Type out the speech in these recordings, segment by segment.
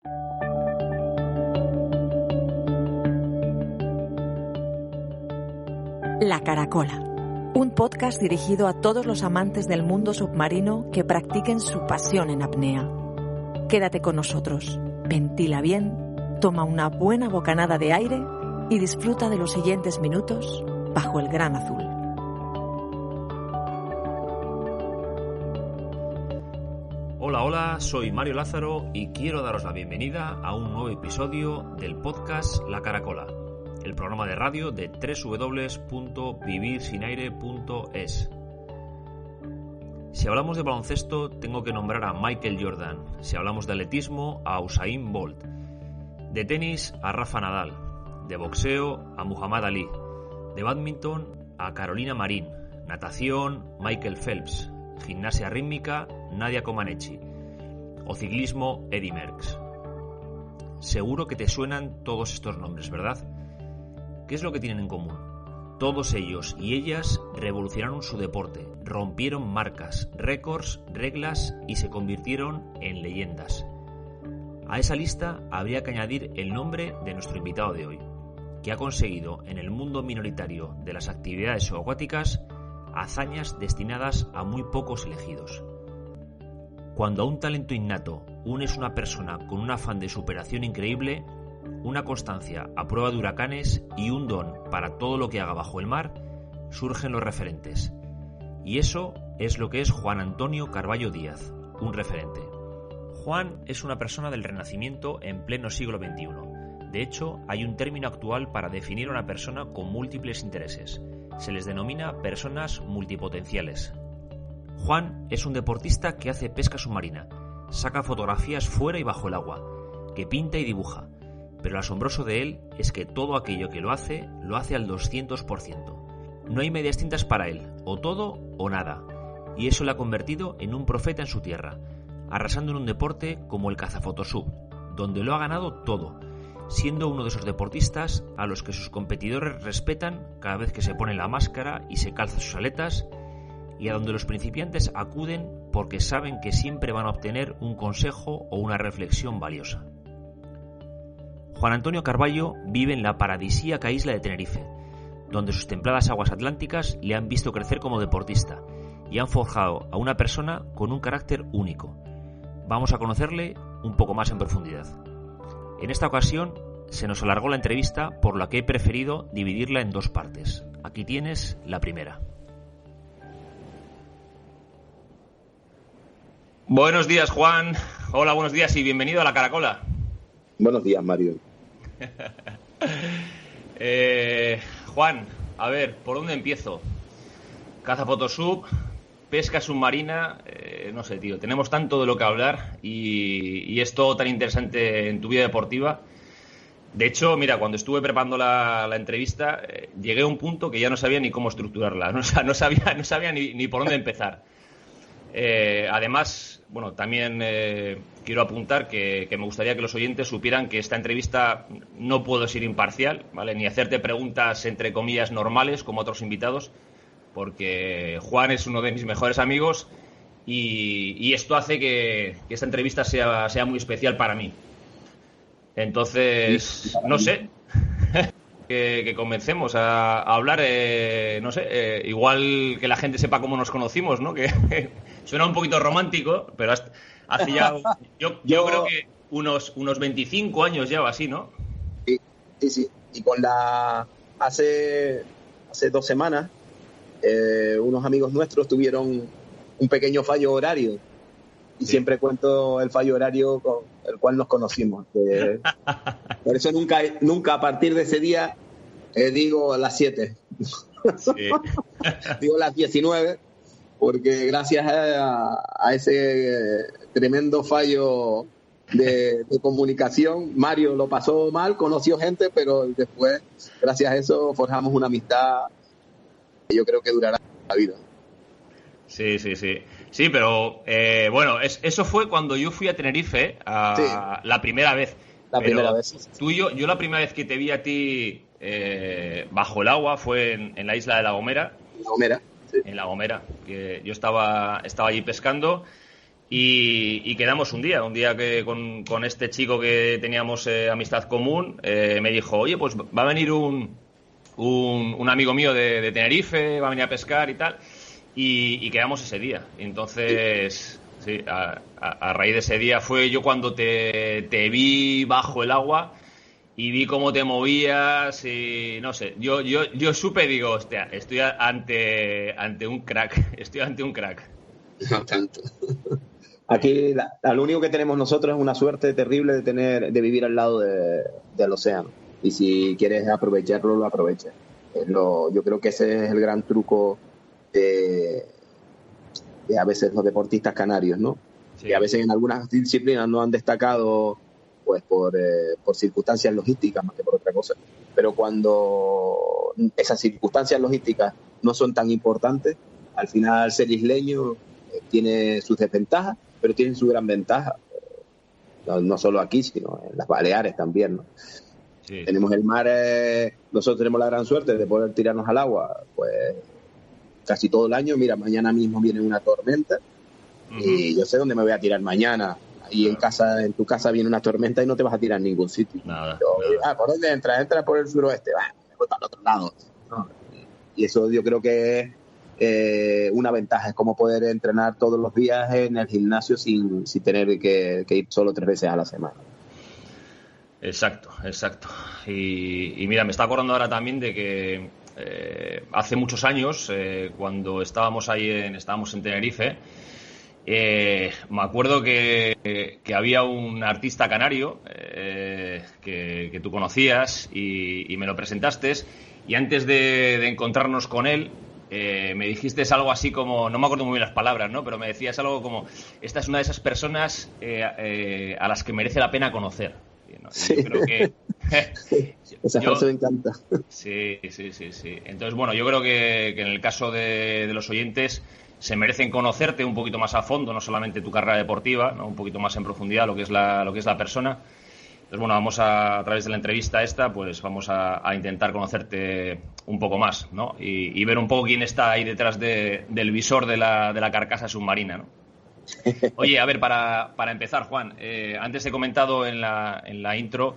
La Caracola, un podcast dirigido a todos los amantes del mundo submarino que practiquen su pasión en apnea. Quédate con nosotros, ventila bien, toma una buena bocanada de aire y disfruta de los siguientes minutos bajo el gran azul. Hola, soy Mario Lázaro y quiero daros la bienvenida a un nuevo episodio del podcast La Caracola, el programa de radio de www.vivirsinaire.es. Si hablamos de baloncesto, tengo que nombrar a Michael Jordan. Si hablamos de atletismo, a Usain Bolt. De tenis, a Rafa Nadal. De boxeo, a Muhammad Ali. De bádminton, a Carolina Marín. Natación, Michael Phelps. Gimnasia rítmica, Nadia Comaneci. O ciclismo, Eddy Merckx. Seguro que te suenan todos estos nombres, ¿verdad? ¿Qué es lo que tienen en común? Todos ellos y ellas revolucionaron su deporte, rompieron marcas, récords, reglas y se convirtieron en leyendas. A esa lista habría que añadir el nombre de nuestro invitado de hoy, que ha conseguido en el mundo minoritario de las actividades subacuáticas hazañas destinadas a muy pocos elegidos. Cuando a un talento innato unes una persona con un afán de superación increíble, una constancia a prueba de huracanes y un don para todo lo que haga bajo el mar, surgen los referentes. Y eso es lo que es Juan Antonio Carballo Díaz, un referente. Juan es una persona del Renacimiento en pleno siglo XXI. De hecho, hay un término actual para definir a una persona con múltiples intereses. Se les denomina personas multipotenciales. Juan es un deportista que hace pesca submarina, saca fotografías fuera y bajo el agua, que pinta y dibuja. Pero lo asombroso de él es que todo aquello que lo hace al 200%. No hay medias tintas para él, o todo o nada, y eso le ha convertido en un profeta en su tierra, arrasando en un deporte como el cazafotosub, donde lo ha ganado todo, siendo uno de esos deportistas a los que sus competidores respetan cada vez que se pone la máscara y se calza sus aletas, y a donde los principiantes acuden porque saben que siempre van a obtener un consejo o una reflexión valiosa. Juan Antonio Carballo vive en la paradisíaca isla de Tenerife, donde sus templadas aguas atlánticas le han visto crecer como deportista y han forjado a una persona con un carácter único. Vamos a conocerle un poco más en profundidad. En esta ocasión se nos alargó la entrevista, por lo que he preferido dividirla en dos partes. Aquí tienes la primera. Buenos días, Juan. Hola, buenos días y bienvenido a La Caracola. Buenos días, Mario. Juan, a ver, ¿por dónde empiezo? Cazafotosub, pesca submarina, no sé, tío, tenemos tanto de lo que hablar y es todo tan interesante en tu vida deportiva. De hecho, mira, cuando estuve preparando la entrevista, llegué a un punto que ya no sabía ni cómo estructurarla, no sabía ni por dónde empezar. Además, bueno, también quiero apuntar que me gustaría que los oyentes supieran que esta entrevista no puedo ser imparcial, ¿vale? Ni hacerte preguntas entre comillas normales como otros invitados, porque Juan es uno de mis mejores amigos y esto hace que esta entrevista sea muy especial para mí. Entonces, no sé, que comencemos a hablar, no sé, igual que la gente sepa cómo nos conocimos, ¿no? Que suena un poquito romántico, pero hace ya, yo creo que unos 25 años ya o así, ¿no? Sí. Y hace 2 semanas, unos amigos nuestros tuvieron un pequeño fallo horario. Y siempre cuento el fallo horario con el cual nos conocimos. Por eso nunca a partir de ese día digo las 7. Sí. Digo las 19, porque gracias a ese tremendo fallo de comunicación, Mario lo pasó mal, conoció gente, pero después, gracias a eso, forjamos una amistad que yo creo que durará la vida. Sí. Sí, pero bueno, eso fue cuando yo fui a Tenerife la primera vez. Primera vez. Tú y yo la primera vez que te vi a ti bajo el agua fue en la isla de La Gomera. La Gomera, sí. En La Gomera, que yo estaba allí pescando Y quedamos un día que con este chico que teníamos amistad común, me dijo, oye, pues va a venir un amigo mío de Tenerife, va a venir a pescar y tal, y quedamos ese día. Entonces, sí, a raíz de ese día fue yo cuando te vi bajo el agua y vi cómo te movías y no sé, yo supe, digo, hostia, estoy ante un crack, No tanto. Aquí lo único que tenemos nosotros es una suerte terrible de vivir al lado del océano. Y si quieres aprovecharlo, lo aproveches. Yo creo que ese es el gran truco de a veces los deportistas canarios, ¿no? Sí. Que a veces en algunas disciplinas no han destacado pues por circunstancias logísticas más que por otra cosa. Pero cuando esas circunstancias logísticas no son tan importantes, al final ser isleño tiene sus desventajas, pero tiene su gran ventaja. No solo aquí, sino en las Baleares también, ¿no? Sí. Tenemos el mar, nosotros tenemos la gran suerte de poder tirarnos al agua pues casi todo el año. Mira, mañana mismo viene una tormenta y yo sé dónde me voy a tirar mañana. Y en tu casa viene una tormenta y no te vas a tirar en ningún sitio. Nada. ¿Por dónde entras? Entra por el suroeste. Me voy para el otro lado. ¿No? Y eso yo creo que es una ventaja, es como poder entrenar todos los días en el gimnasio sin tener que ir solo 3 veces a la semana. Exacto. Y mira, me está acordando ahora también de que hace muchos años, cuando estábamos en Tenerife, me acuerdo que había un artista canario que tú conocías y me lo presentaste, y antes de encontrarnos con él me dijiste algo así como, no me acuerdo muy bien las palabras, ¿no? Pero me decías algo como, esta es una de esas personas a las que merece la pena conocer, ¿no? Sí. Yo creo que esa frase me encanta. Sí. Entonces, bueno, yo creo que en el caso de los oyentes se merecen conocerte un poquito más a fondo, no solamente tu carrera deportiva, ¿no? Un poquito más en profundidad lo que es la persona. Entonces, bueno, a través de la entrevista esta, pues vamos a intentar conocerte un poco más, ¿no? Y ver un poco quién está ahí detrás del visor de la carcasa submarina, ¿no? Oye, a ver, para empezar, Juan, antes he comentado en la intro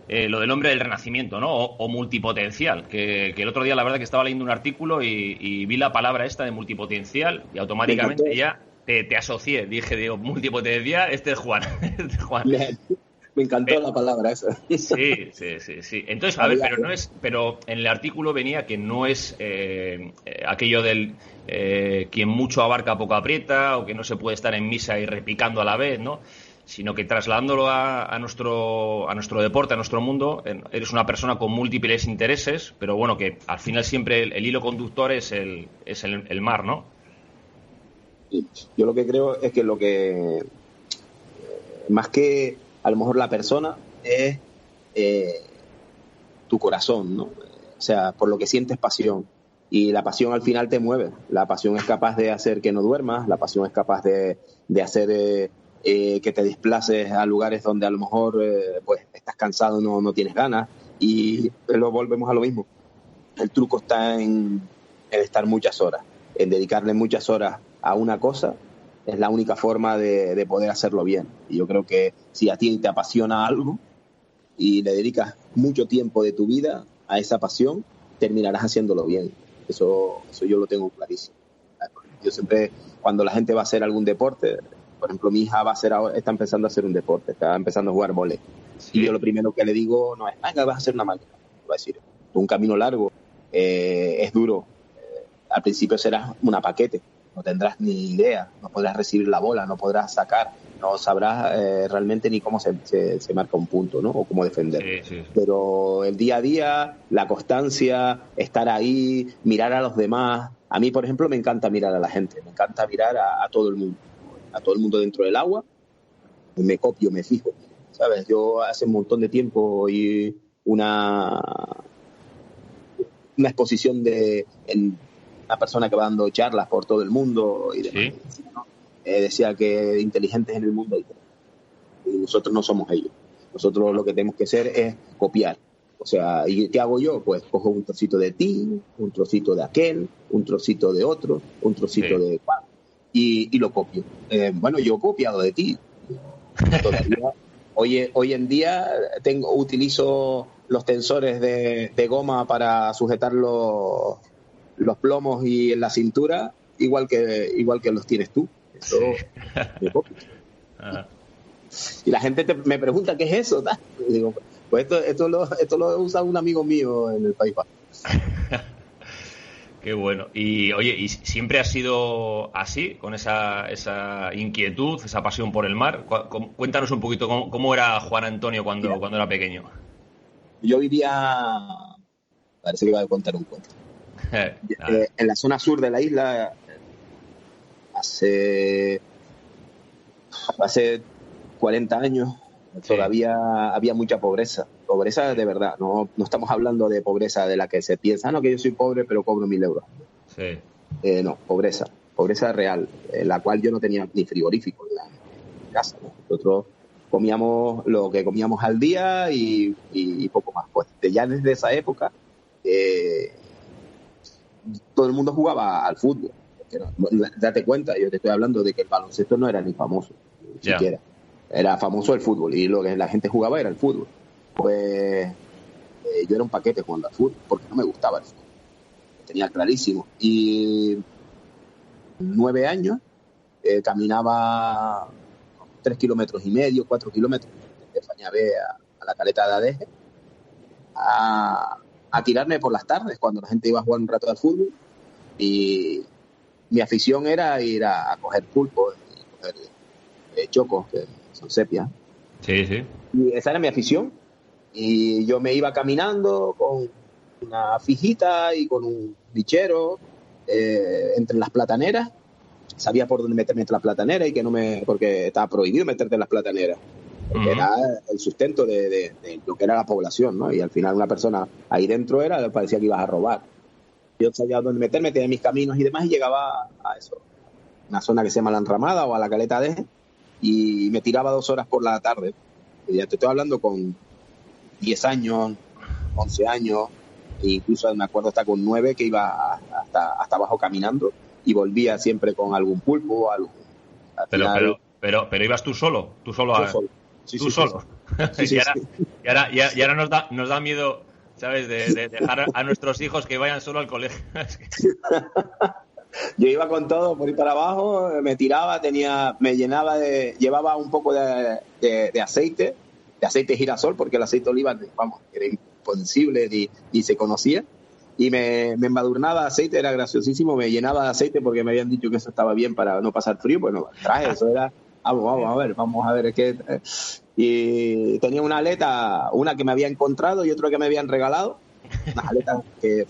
lo del hombre del Renacimiento, ¿no? O multipotencial, que el otro día la verdad que estaba leyendo un artículo y vi la palabra esta de multipotencial y automáticamente ya te asocié, digo, multipotencial, este es Juan. Me encantó la palabra esa. Sí. Entonces, a ver, pero en el artículo venía que no es aquello del quien mucho abarca poco aprieta, o que no se puede estar en misa y repicando a la vez, ¿no? Sino que trasladándolo a nuestro deporte, a nuestro mundo, eres una persona con múltiples intereses, pero bueno, que al final siempre el hilo conductor es el mar, ¿no? Yo lo que creo es que más que a lo mejor la persona es tu corazón, ¿no? O sea, por lo que sientes pasión. Y la pasión al final te mueve. La pasión es capaz de hacer que no duermas, la pasión es capaz de hacer que te desplaces a lugares donde a lo mejor pues estás cansado, no tienes ganas. Y luego volvemos a lo mismo. El truco está en estar muchas horas, en dedicarle muchas horas a una cosa. Es la única forma de poder hacerlo bien. Y yo creo que si a ti te apasiona algo y le dedicas mucho tiempo de tu vida a esa pasión, terminarás haciéndolo bien. Eso yo lo tengo clarísimo. Yo siempre, cuando la gente va a hacer algún deporte, por ejemplo, mi hija está empezando a hacer un deporte, está empezando a jugar vóley. Sí. Y yo lo primero que le digo no es, venga, vas a hacer una máquina. Va a decir, un camino largo, es duro. Al principio serás una paquete. No tendrás ni idea, no podrás recibir la bola, no podrás sacar, no sabrás realmente ni cómo se marca un punto, ¿no? O cómo defender. Sí. Pero el día a día, la constancia, estar ahí, mirar a los demás. A mí, por ejemplo, me encanta mirar a la gente, me encanta mirar a todo el mundo dentro del agua. Me copio, me fijo, ¿sabes? Yo hace un montón de tiempo oí una exposición una persona que va dando charlas por todo el mundo y demás, ¿sí? ¿No? Decía que inteligentes en el mundo hay tres, y nosotros no somos ellos. Nosotros lo que tenemos que hacer es copiar. O sea, ¿y qué hago yo? Pues cojo un trocito de ti, un trocito de aquel, un trocito de otro, un trocito de... y lo copio. Bueno, yo he copiado de ti. Todavía, hoy en día utilizo los tensores de goma para sujetar los plomos y en la cintura, igual que los tienes tú. Eso me copio. Y la gente me pregunta ¿qué es eso? Y digo, pues esto lo usa un amigo mío en el País Vasco. Qué bueno. Y oye, ¿y siempre has sido así, con esa inquietud, esa pasión por el mar? Cuéntanos un poquito cómo era Juan Antonio cuando era pequeño. Yo vivía, parece que iba a contar un cuento, en la zona sur de la isla hace 40 años. Todavía había mucha pobreza de verdad, no estamos hablando de pobreza de la que se piensa, no, que yo soy pobre pero cobro 1.000 euros. Sí. No, pobreza real, la cual yo no tenía ni frigorífico en la casa, ¿no? Nosotros comíamos lo que comíamos al día y poco más. Pues ya desde esa época todo el mundo jugaba al fútbol. Date cuenta, yo te estoy hablando de que el baloncesto no era ni famoso, ni siquiera. Era famoso el fútbol y lo que la gente jugaba era el fútbol. Pues yo era un paquete jugando al fútbol porque no me gustaba el fútbol. Lo tenía clarísimo. Y 9 años caminaba 3,5 kilómetros, 4 kilómetros de Fañabé a la caleta de Adeje a tirarme por las tardes cuando la gente iba a jugar un rato al fútbol. Y mi afición era ir a coger pulpo y coger chocos, que son sepia. Sí, sí. Y esa era mi afición. Y yo me iba caminando con una fijita y con un bichero entre las plataneras. Sabía por dónde meterme entre las plataneras y que porque estaba prohibido meterte en las plataneras. Porque era el sustento de lo que era la población, ¿no? Y al final una persona ahí dentro parecía que ibas a robar. Yo sabía dónde meterme, tenía mis caminos y demás, y llegaba a eso, una zona que se llama La Enramada o a la Caleta de, y me tiraba 2 horas por la tarde. Y ya te estoy hablando con 10 años, 11 años, e incluso me acuerdo hasta con 9 que iba hasta abajo caminando y volvía siempre con algún pulpo, algo. Pero ibas tú solo. Yo solo. Sí, tú solo. Sí. Y ahora nos da miedo, ¿sabes? De dejar a nuestros hijos que vayan solo al colegio. Yo iba con todo por ir para abajo, me tiraba, llevaba un poco de aceite girasol, porque el aceite de oliva, vamos, era imposible ni se conocía, y me embadurnaba de aceite, era graciosísimo, me llenaba de aceite porque me habían dicho que eso estaba bien para no pasar frío. Bueno, traje, eso era, vamos a ver, qué. Y tenía una aleta, una que me había encontrado y otra que me habían regalado, unas aletas que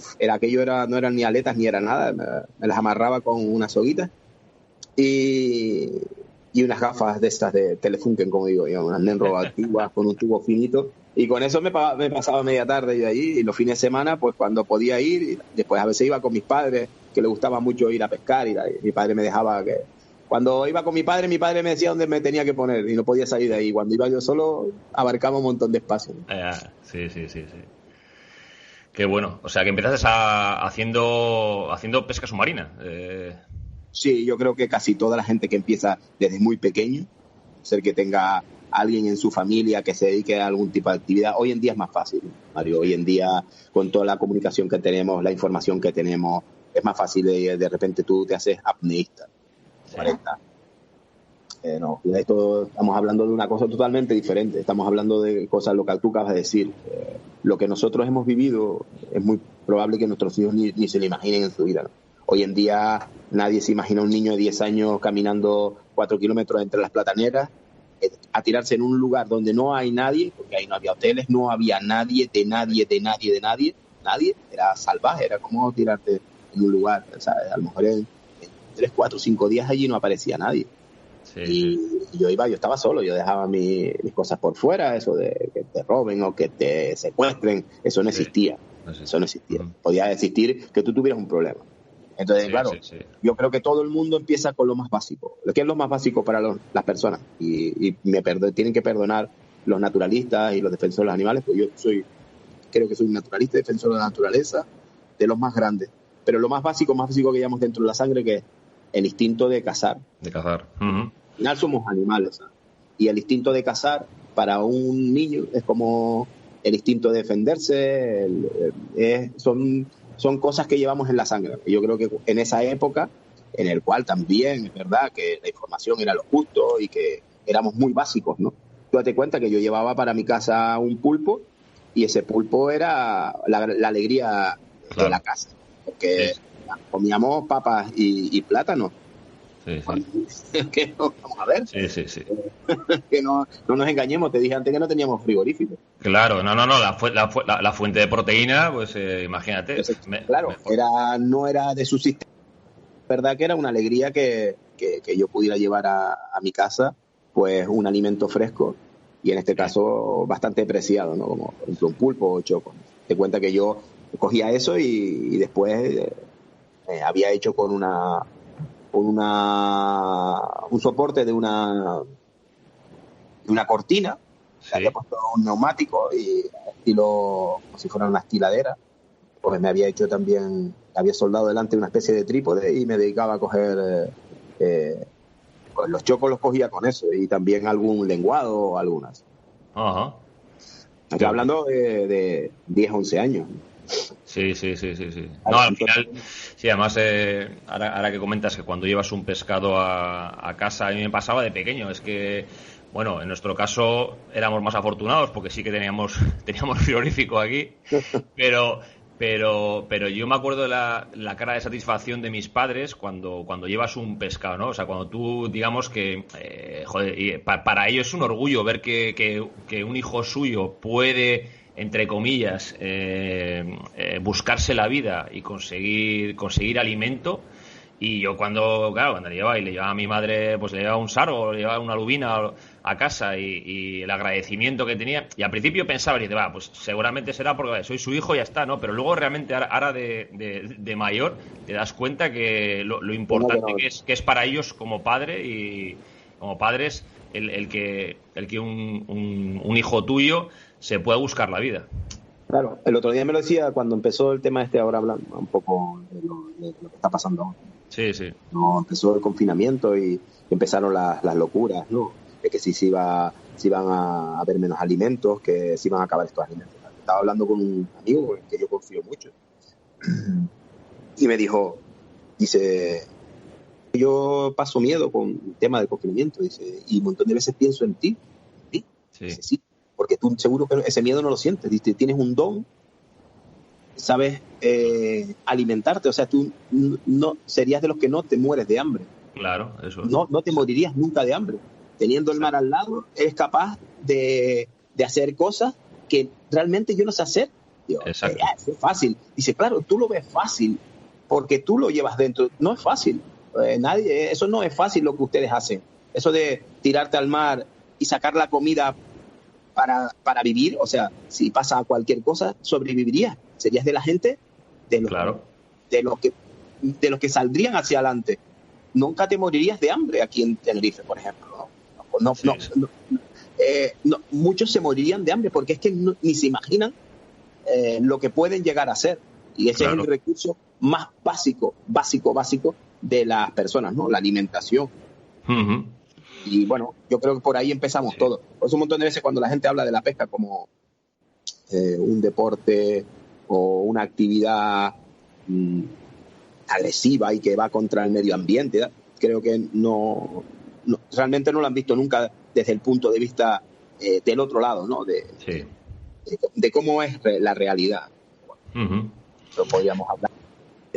no eran ni aletas ni era nada, me las amarraba con una soguita y unas gafas de estas de Telefunken, como digo yo, unas Nenro antiguas con un tubo finito, y con eso me pasaba media tarde yo allí, y los fines de semana pues cuando podía ir, y después a veces iba con mis padres, que les gustaba mucho ir a pescar, y mi padre me dejaba que... Cuando iba con mi padre me decía dónde me tenía que poner y no podía salir de ahí. Cuando iba yo solo abarcaba un montón de espacio. Sí. Qué bueno. O sea, que empezaste haciendo pesca submarina. Sí, yo creo que casi toda la gente que empieza desde muy pequeño, ser que tenga alguien en su familia que se dedique a algún tipo de actividad, hoy en día es más fácil, Mario. Hoy en día, con toda la comunicación que tenemos, la información que tenemos, es más fácil de repente tú te haces apneísta. 40. No, y de esto estamos hablando de una cosa totalmente diferente. Estamos hablando de cosas, lo que tú acabas de decir. Lo que nosotros hemos vivido es muy probable que nuestros hijos ni se lo imaginen en su vida, ¿no? Hoy en día nadie se imagina un niño de 10 años caminando 4 kilómetros entre las plataneras a tirarse en un lugar donde no hay nadie, porque ahí no había hoteles, no había nadie, nadie, era salvaje, era como tirarte en un lugar, ¿sabes? A lo mejor en 3, 4, 5 días allí no aparecía nadie. Sí. Y yo estaba solo, yo dejaba mis cosas por fuera, eso de que te roben o que te secuestren, eso no existía. Eso no existía. Podía existir que tú tuvieras un problema. Entonces, claro, yo creo que todo el mundo empieza con lo más básico. ¿Qué es lo más básico para las personas? Y tienen que perdonar los naturalistas y los defensores de los animales, porque yo creo que soy un naturalista, defensor de la naturaleza, de los más grandes. Pero lo más básico que llevamos dentro de la sangre, que el instinto de cazar. De cazar. Uh-huh. Al final somos animales, ¿sabes? Y el instinto de cazar para un niño es como el instinto de defenderse, son cosas que llevamos en la sangre. Yo creo que en esa época, en el cual también es verdad que la información era lo justo y que éramos muy básicos, ¿no? Tú date cuenta que yo llevaba para mi casa un pulpo y ese pulpo era la alegría de la casa, porque comíamos papas y plátanos. Sí. Que no, vamos a ver. Sí. Que no nos engañemos, te dije antes que no teníamos frigorífico. Claro, no, la fuente de proteína, pues imagínate. Claro, no era de su sistema. Verdad que era una alegría que yo pudiera llevar a mi casa, pues un alimento fresco y en este caso bastante preciado, ¿no? Como por ejemplo un pulpo o choco. Te cuenta que yo cogía eso y después había hecho con un soporte de una cortina, había puesto un neumático y estilo como si fuera una estiladera, pues me había hecho también, había soldado delante una especie de trípode y me dedicaba a coger pues los chocos, los cogía con eso y también algún lenguado o algunas. Ajá. Estoy hablando de 10, 11 años. Sí. No, al final, sí, además, ahora que comentas que cuando llevas un pescado a casa, a mí me pasaba de pequeño, es que, bueno, en nuestro caso éramos más afortunados porque sí que teníamos frigorífico aquí, pero yo me acuerdo de la cara de satisfacción de mis padres cuando llevas un pescado, ¿no? O sea, cuando tú, digamos que, para ellos es un orgullo ver que un hijo suyo puede, entre comillas, buscarse la vida y conseguir alimento. Y yo cuando le llevaba a mi madre, pues le llevaba un sargo, le llevaba una lubina a casa y el agradecimiento que tenía. Y al principio pensaba, pues seguramente será porque soy su hijo y ya está, ¿no? Pero luego realmente ahora de mayor te das cuenta que lo importante que es para ellos como padre y como padres el que un hijo tuyo se pueda buscar la vida. Claro, el otro día me lo decía cuando empezó el tema ahora hablando un poco de lo que está pasando ahora. Sí. No, empezó el confinamiento y empezaron las locuras, ¿no? De que si iban a haber menos alimentos, que se iban a acabar estos alimentos. Estaba hablando con un amigo en que yo confío mucho y me dice, yo paso miedo con el tema del confinamiento, dice, y un montón de veces pienso en ti. ¿Sí? Dice, sí, porque tú seguro que ese miedo no lo sientes, dice, tienes un don, sabes alimentarte, o sea, tú no serías de los que no te mueres de hambre. Claro, eso. No te morirías nunca de hambre. Teniendo el mar al lado, eres capaz de hacer cosas que realmente yo no sé hacer. Exacto. Es fácil. Dice, claro, tú lo ves fácil porque tú lo llevas dentro. No es fácil. Eso no es fácil lo que ustedes hacen. Eso de tirarte al mar y sacar la comida para vivir, o sea, si pasa cualquier cosa, sobrevivirías. Serías de la gente de los que saldrían hacia adelante. Nunca te morirías de hambre aquí en Tenerife, por ejemplo. No, muchos se morirían de hambre porque es que ni se imaginan lo que pueden llegar a ser. Y ese es el recurso más básico de las personas, ¿no? La alimentación. Uh-huh. Y bueno, yo creo que por ahí empezamos todos. Por eso un montón de veces cuando la gente habla de la pesca como un deporte o una actividad agresiva y que va contra el medio ambiente, ¿verdad? Creo que realmente no lo han visto nunca desde el punto de vista del otro lado, ¿no? De cómo es la realidad. Uh-huh. Lo podríamos hablar,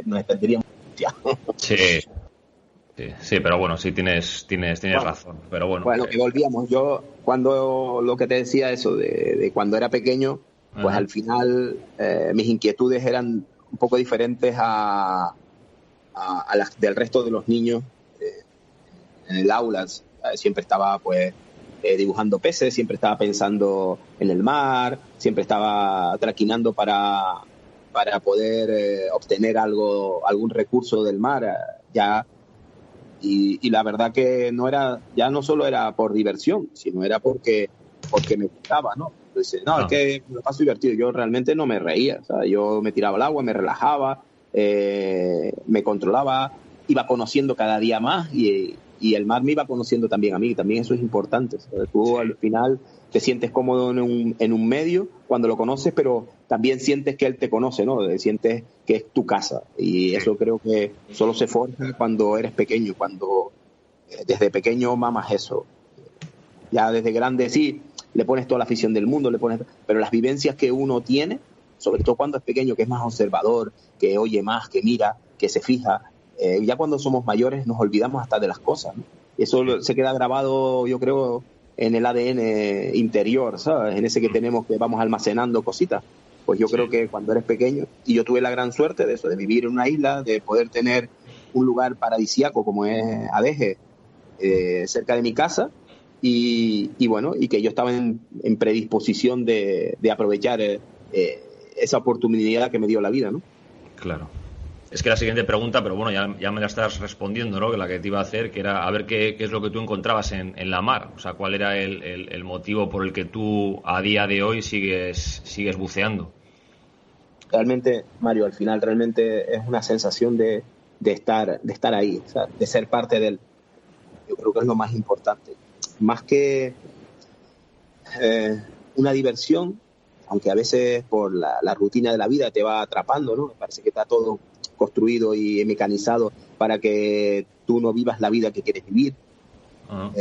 nos extenderíamos. Sí, pero bueno, sí tienes razón. Pero bueno, que volvíamos. Yo, cuando lo que te decía eso, de cuando era pequeño, pues al final mis inquietudes eran un poco diferentes a las del resto de los niños en el aula. Siempre estaba pues dibujando peces, siempre estaba pensando en el mar, siempre estaba traquinando para poder obtener algún recurso del mar y la verdad que ya no solo era por diversión, sino era porque me gustaba, ¿no? Entonces, es que me paso divertido. Yo realmente no me reía, o sea, yo me tiraba al agua, me relajaba, me controlaba, iba conociendo cada día más y el mar me iba conociendo también a mí. También eso es importante. Tú al final te sientes cómodo en un medio cuando lo conoces, pero también sientes que él te conoce, ¿no? Sientes que es tu casa. Y eso creo que solo se forja cuando eres pequeño, cuando desde pequeño mamas eso. Ya desde grande sí, le pones toda la afición del mundo, pero las vivencias que uno tiene, sobre todo cuando es pequeño, que es más observador, que oye más, que mira, que se fija, ya cuando somos mayores nos olvidamos hasta de las cosas, ¿no? Y eso se queda grabado, yo creo, en el ADN interior, ¿sabes? En ese que tenemos, que vamos almacenando cositas. Pues yo creo que cuando eres pequeño, y yo tuve la gran suerte de eso, de vivir en una isla, de poder tener un lugar paradisíaco como es Adeje, cerca de mi casa, y bueno, y que yo estaba en predisposición de aprovechar esa oportunidad que me dio la vida, ¿no? Claro. Es que la siguiente pregunta, pero bueno, ya me la estás respondiendo, ¿no? Que la que te iba a hacer, que era a ver qué es lo que tú encontrabas en la mar. O sea, cuál era el motivo por el que tú a día de hoy sigues buceando. Realmente, Mario, al final realmente es una sensación de estar ahí, o sea, de ser parte de él. Yo creo que es lo más importante. Más que una diversión, aunque a veces por la rutina de la vida te va atrapando, ¿no? Me parece que está todo construido y mecanizado para que tú no vivas la vida que quieres vivir. Uh-huh.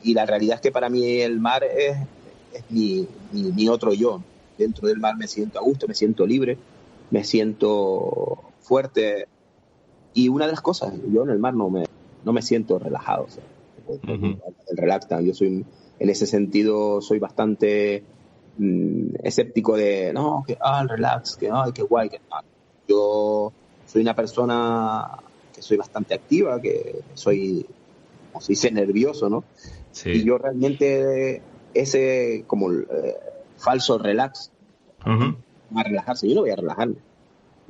Y la realidad es que para mí el mar es mi otro yo. Dentro del mar me siento a gusto, me siento libre, me siento fuerte. Y una de las cosas, yo en el mar no me siento relajado. O sea, uh-huh. El relax, yo soy, en ese sentido, soy bastante escéptico de, no, que el relax, que ay, qué guay, que no. Yo soy una persona que soy bastante activa, que soy, como se dice, nervioso, ¿no? Sí. Y yo realmente ese como falso relax, uh-huh. a relajarse, yo no voy a relajarme,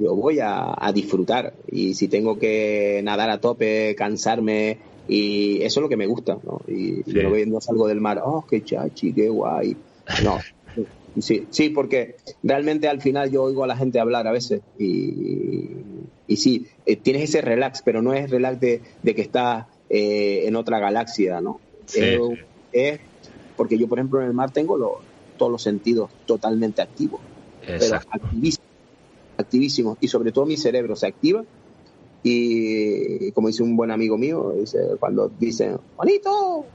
yo voy a disfrutar, y si tengo que nadar a tope, cansarme, y eso es lo que me gusta, ¿no? Y sí. Yo no salgo del mar, qué chachi, qué guay, no. Sí, porque realmente al final yo oigo a la gente hablar a veces y sí, tienes ese relax, pero no es relax de que estás en otra galaxia, ¿no? Sí. Es porque yo, por ejemplo, en el mar tengo todos los sentidos totalmente activos. Exacto. Pero activísimos, y sobre todo mi cerebro se activa, y como dice un buen amigo mío, cuando dicen Juanito,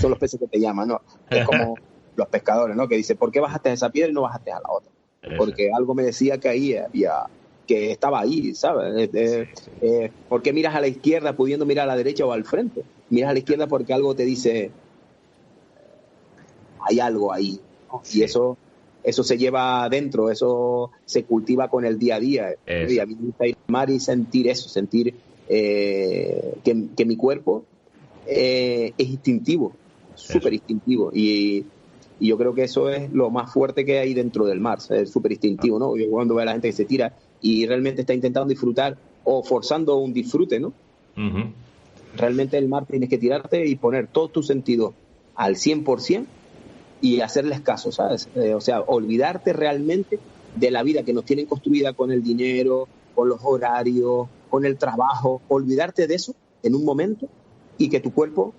son los peces que te llaman, ¿no? Es como los pescadores, ¿no? Que dice, ¿por qué bajaste a esa piedra y no bajaste a la otra? Porque algo me decía que ahí que estaba ahí, ¿sabes? ¿Por qué miras a la izquierda pudiendo mirar a la derecha o al frente? Miras a la izquierda porque algo te dice, hay algo ahí, ¿no? Y eso se lleva adentro, eso se cultiva con el día a día. Y a mí me gusta ir al mar y sentir eso, sentir que mi cuerpo es instintivo, súper instintivo, y yo creo que eso es lo más fuerte que hay dentro del mar, es súper instintivo, ¿no? Yo cuando veo a la gente que se tira y realmente está intentando disfrutar o forzando un disfrute, ¿no? Uh-huh. Realmente el mar tienes que tirarte y poner todos tus sentidos al 100% y hacerles caso, ¿sabes? O sea, olvidarte realmente de la vida que nos tienen construida con el dinero, con los horarios, con el trabajo, olvidarte de eso en un momento y que tu cuerpo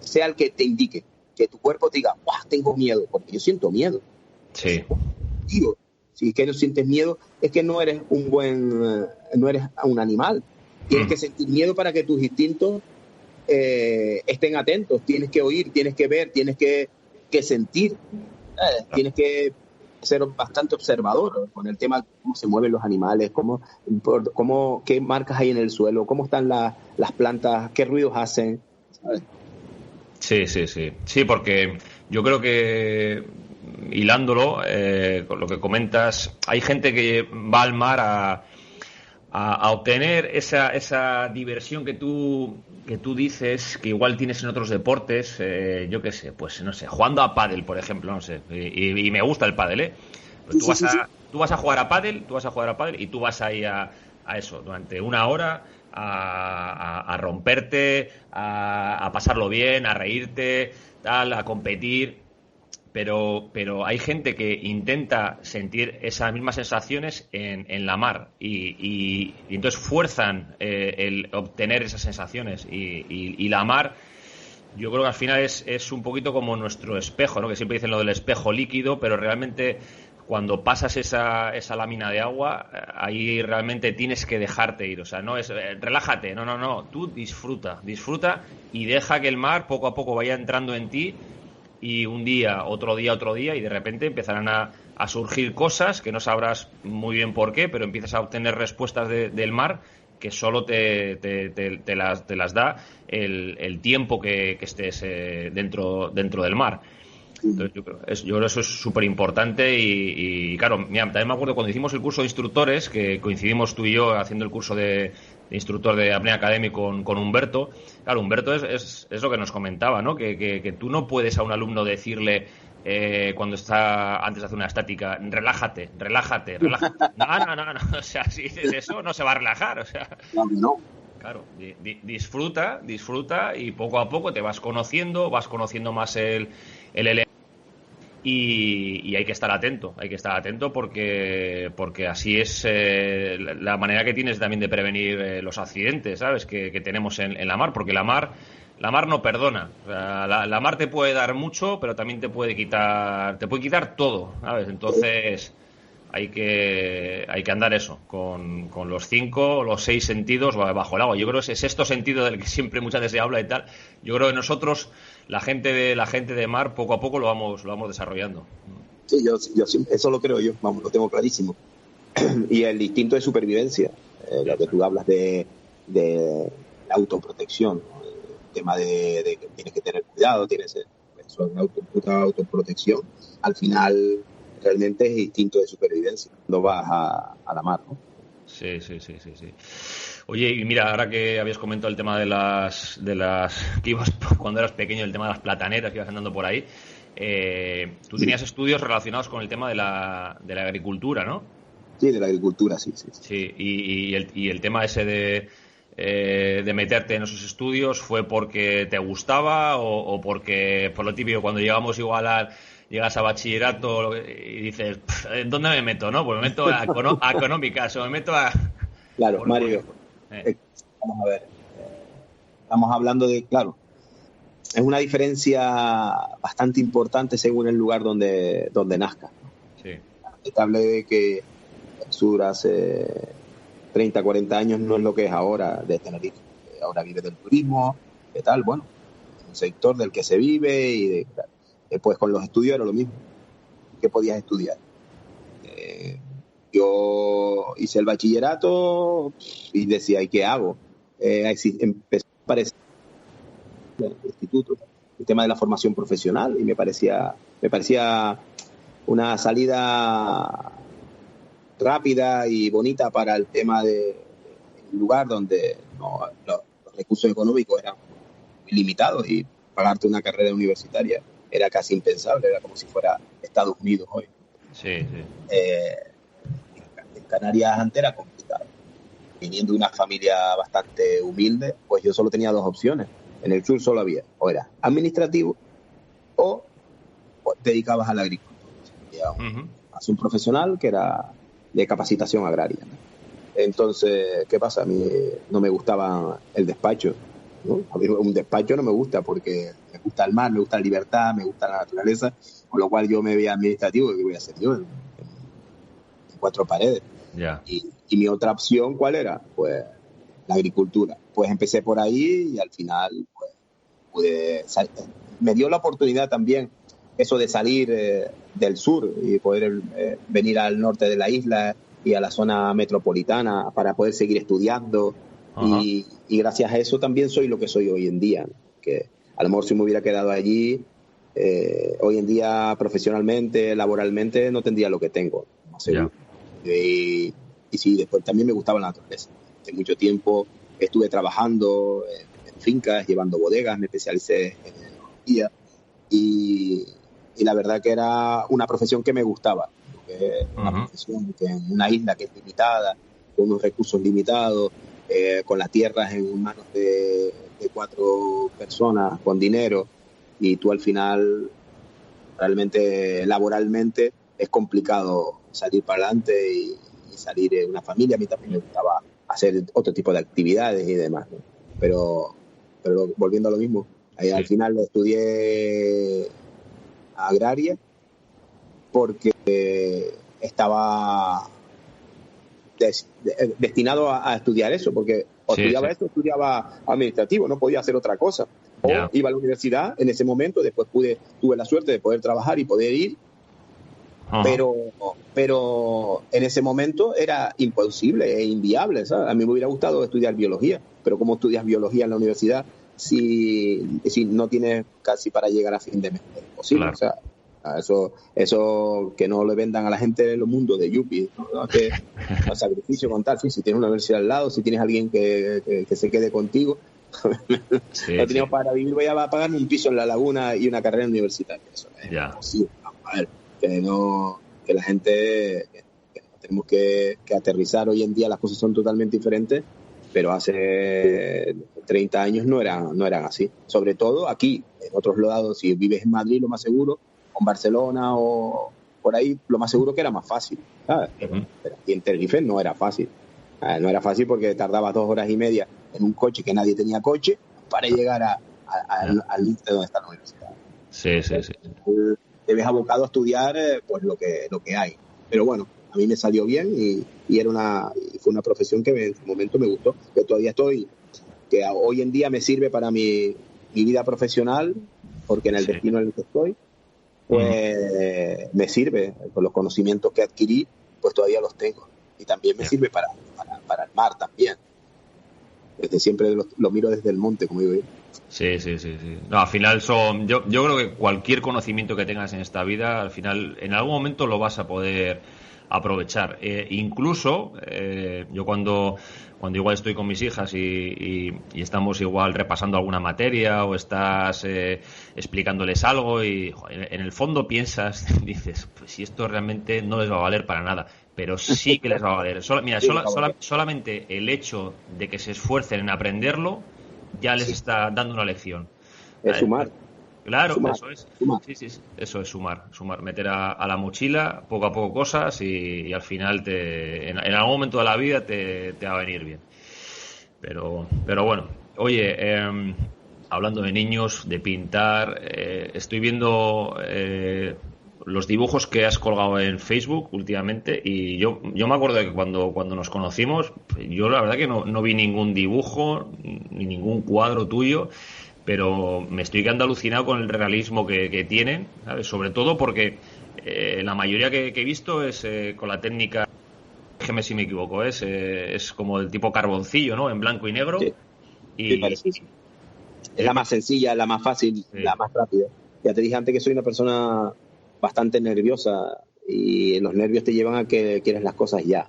sea el que te indique, que tu cuerpo te diga, ¡guau, tengo miedo! Porque yo siento miedo. Sí. Digo, si es que no sientes miedo, es que no eres no eres un animal. Tienes que sentir miedo para que tus instintos estén atentos. Tienes que oír, tienes que ver, tienes que sentir. Tienes que ser bastante observador con el tema de cómo se mueven los animales, qué marcas hay en el suelo, cómo están las plantas, qué ruidos hacen, ¿sabes? Sí, porque yo creo que, hilándolo, con lo que comentas, hay gente que va al mar a obtener esa diversión que tú dices, que igual tienes en otros deportes, yo qué sé, pues no sé, jugando a pádel, por ejemplo, no sé, y me gusta el pádel, pues tú vas a jugar a pádel, y tú vas ahí a eso, durante una hora, a romperte, a pasarlo bien, a reírte, tal, a competir. pero hay gente que intenta sentir esas mismas sensaciones en la mar y entonces fuerzan el obtener esas sensaciones y la mar, yo creo que al final es un poquito como nuestro espejo, ¿no? Que siempre dicen lo del espejo líquido, pero realmente cuando pasas esa lámina de agua, ahí realmente tienes que dejarte ir. O sea, no es relájate, no, tú disfruta y deja que el mar poco a poco vaya entrando en ti, y un día, otro día, y de repente empezarán a surgir cosas que no sabrás muy bien por qué, pero empiezas a obtener respuestas del mar que solo te las da el tiempo que estés dentro del mar. Entonces, yo creo que eso es súper importante y claro, mira, también me acuerdo cuando hicimos el curso de instructores, que coincidimos tú y yo haciendo el curso de instructor de Apnea Academy con Humberto. Claro, Humberto es lo que nos comentaba, ¿no? Que tú no puedes a un alumno decirle cuando está antes de hacer una estática, relájate. No, o sea, si dices eso no se va a relajar, o sea. No. Claro, disfruta y poco a poco te vas conociendo más el y hay que estar atento porque así es la manera que tienes también de prevenir los accidentes, ¿sabes? Que tenemos en la mar, porque la mar no perdona. O sea, la mar te puede dar mucho, pero también te puede quitar todo, ¿sabes? Entonces hay que andar eso con los 5 o los 6 sentidos bajo el agua. Yo creo que ese sexto sentido del que siempre muchas veces se habla y tal, yo creo que nosotros, la gente de mar, poco a poco lo vamos desarrollando. Sí, yo eso lo creo yo, vamos, lo tengo clarísimo. Y el instinto de supervivencia, lo que tú hablas de la autoprotección, ¿no? El tema de que tienes que tener cuidado, tienes autoprotección, al final realmente es instinto de supervivencia cuando vas a la mar, ¿no? Sí. Oye, y mira, ahora que habías comentado el tema de las que ibas cuando eras pequeño, el tema de las plataneras que ibas andando por ahí, tú tenías estudios relacionados con el tema de la agricultura, ¿no? Sí, de la agricultura, sí. Sí, y el tema ese de meterte en esos estudios, ¿fue porque te gustaba o porque, por lo típico, cuando llegas a bachillerato y dices, ¿dónde me meto? ¿No? Pues me meto a económicas o me meto a... Claro, Mario, vamos a ver, estamos hablando de, claro, es una diferencia bastante importante según el lugar donde nazcas, ¿no? Sí. Inevitable de que el sur hace 30, 40 años no es lo que es ahora de Tenerife. Ahora vive del turismo, ¿qué tal? Bueno, es un sector del que se vive y pues con los estudios era lo mismo. ¿Qué podías estudiar? Yo hice el bachillerato y decía, ¿y qué hago? Empezó a aparecer el instituto, el tema de la formación profesional, y me parecía una salida rápida y bonita para el tema de un lugar donde los recursos económicos eran muy limitados y pagarte una carrera universitaria era casi impensable, era como si fuera Estados Unidos hoy. Sí. En Canarias antes era complicado. Viniendo de una familia bastante humilde, pues yo solo tenía dos opciones. En el sur solo había, o era administrativo o dedicabas a la agricultura. Hace un profesional que era de capacitación agraria, ¿no? Entonces, ¿qué pasa? A mí no me gustaba el despacho, ¿no? A mí un despacho no me gusta porque me gusta el mar, me gusta la libertad, me gusta la naturaleza, con lo cual yo me veía administrativo. ¿Qué voy a hacer yo en 4 paredes? Yeah. Y mi otra opción, ¿cuál era? Pues la agricultura. Pues empecé por ahí y al final pues, me dio la oportunidad también eso de salir del sur y poder venir al norte de la isla y a la zona metropolitana para poder seguir estudiando. Y gracias a eso también soy lo que soy hoy en día, ¿no? Que a lo mejor si me hubiera quedado allí, hoy en día profesionalmente, laboralmente, no tendría lo que tengo, no sé. Yeah. Y sí, después también me gustaba la naturaleza. Hace mucho tiempo estuve trabajando en fincas, llevando bodegas, me especialicé en enología y la verdad que era una profesión que me gustaba. Una profesión que en una isla que es limitada, con unos recursos limitados, con las tierras en manos de 4 personas con dinero, y tú al final realmente laboralmente es complicado salir para adelante y salir en una familia. A mí también me gustaba hacer otro tipo de actividades y demás, ¿no? Pero volviendo a lo mismo, al final estudié agraria porque estaba destinado a estudiar eso, porque o estudiaba esto, estudiaba administrativo, no podía hacer otra cosa. O iba a la universidad en ese momento, después tuve la suerte de poder trabajar y poder ir, pero en ese momento era imposible, es inviable, ¿sabes? A mí me hubiera gustado estudiar biología, pero ¿cómo estudias biología en la universidad si no tienes casi para llegar a fin de mes? Es imposible, claro. O sea, eso que no le vendan a la gente en los mundos de Yupi, ¿no? Que el sacrificio con tal, si tienes una universidad al lado, si tienes alguien que se quede contigo, no teníamos para vivir, voy a pagarme un piso en La Laguna y una carrera universitaria. Eso es imposible. A ver, que la gente que tenemos que aterrizar. Hoy en día las cosas son totalmente diferentes, pero hace 30 años no eran así. Sobre todo aquí, en otros lados, si vives en Madrid, lo más seguro, o en Barcelona o por ahí, lo más seguro que era más fácil, ¿sabes? Pero aquí en Tenerife no era fácil. No era fácil porque tardabas 2 horas y media en un coche que nadie tenía coche para llegar al límite donde está la universidad. Sí. Te ves abocado a estudiar pues lo que hay. Pero bueno, a mí me salió bien y fue una profesión que en su momento me gustó, que todavía que hoy en día me sirve para mi vida profesional, porque en el destino en el que estoy, pues me sirve, con los conocimientos que adquirí, pues todavía los tengo. Y también me sirve para el mar también. Desde siempre lo miro desde el monte, como digo yo. Sí. No, al final yo creo que cualquier conocimiento que tengas en esta vida, al final, en algún momento lo vas a poder aprovechar. Incluso, yo cuando igual estoy con mis hijas y estamos igual repasando alguna materia o estás explicándoles algo y en el fondo dices, pues si esto realmente no les va a valer para nada. Pero sí que les va a valer. Solamente el hecho de que se esfuercen en aprenderlo ya les está dando una lección. Es sumar. Claro, sumar. Eso es. Sí, eso es sumar. Meter a la mochila poco a poco cosas y al final en algún momento de la vida te va a venir bien. Pero bueno, oye, hablando de niños, de pintar, estoy viendo los dibujos que has colgado en Facebook últimamente y yo me acuerdo de que cuando nos conocimos, yo la verdad que no vi ningún dibujo ni ningún cuadro tuyo, pero me estoy quedando alucinado con el realismo que tienen, ¿sabes? Sobre todo porque la mayoría que he visto es con la técnica, déjeme si me equivoco, es como el tipo carboncillo, ¿no? En blanco y negro. Sí, es la más sencilla, la más fácil, la más rápida. Ya te dije antes que soy una persona bastante nerviosa y los nervios te llevan a que quieres las cosas ya.